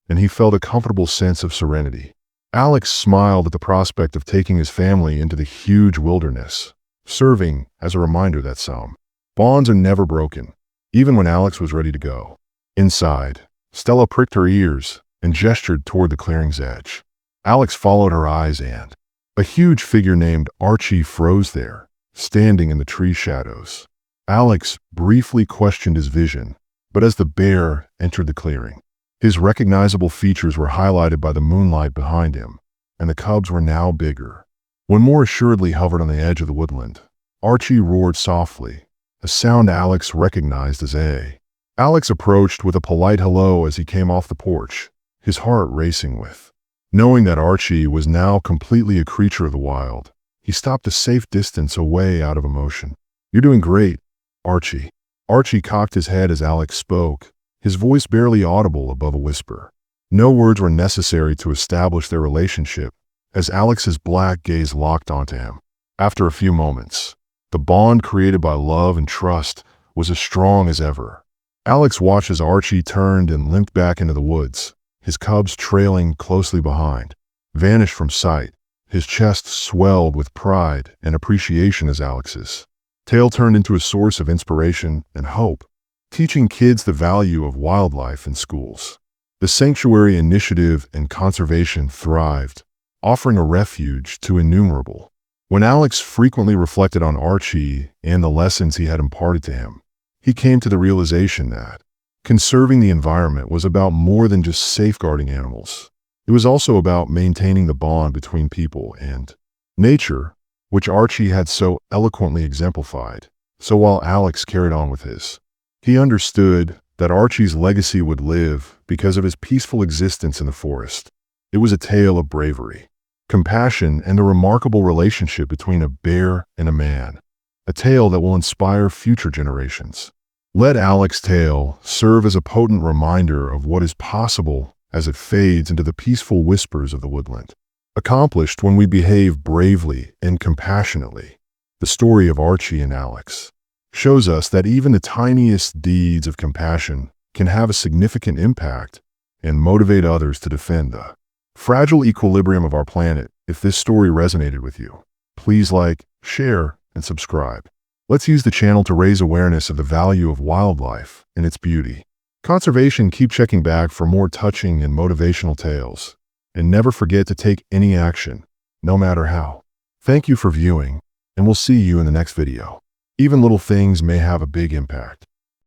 and he felt a comfortable sense of serenity. Alex smiled at the prospect of taking his family into the huge wilderness, serving as a reminder that some bonds are never broken, even when Alex was ready to go. Inside, Stella pricked her ears and gestured toward the clearing's edge. Alex followed her eyes, and a huge figure named Archie froze there, standing in the tree shadows. Alex briefly questioned his vision, but as the bear entered the clearing, his recognizable features were highlighted by the moonlight behind him, and the cubs were now bigger. When more assuredly hovered on the edge of the woodland, Archie roared softly, a sound Alex recognized as A. Alex approached with a polite hello as he came off the porch, his heart racing with. Knowing that Archie was now completely a creature of the wild, he stopped a safe distance away out of emotion. "You're doing great, Archie." Archie cocked his head as Alex spoke, his voice barely audible above a whisper. No words were necessary to establish their relationship, as Alex's black gaze locked onto him. After a few moments, the bond created by love and trust was as strong as ever. Alex watched as Archie turned and limped back into the woods, his cubs trailing closely behind. Vanished from sight, his chest swelled with pride and appreciation as Alex's tale turned into a source of inspiration and hope, teaching kids the value of wildlife in schools. The sanctuary initiative and conservation thrived, offering a refuge to innumerable. When Alex frequently reflected on Archie and the lessons he had imparted to him, he came to the realization that conserving the environment was about more than just safeguarding animals. It was also about maintaining the bond between people and nature, which Archie had so eloquently exemplified. So while Alex carried on with his, he understood that Archie's legacy would live because of his peaceful existence in the forest. It was a tale of bravery, compassion, and the remarkable relationship between a bear and a man, a tale that will inspire future generations. Let Alex's tale serve as a potent reminder of what is possible as it fades into the peaceful whispers of the woodland, accomplished when we behave bravely and compassionately. The story of Archie and Alex shows us that even the tiniest deeds of compassion can have a significant impact and motivate others to defend the fragile equilibrium of our planet. If this story resonated with you, please like, share, and subscribe. Let's use the channel to raise awareness of the value of wildlife and its beauty. Conservation. Keep checking back for more touching and motivational tales. And never forget to take any action, no matter how. Thank you for viewing, and we'll see you in the next video. Even little things may have a big impact.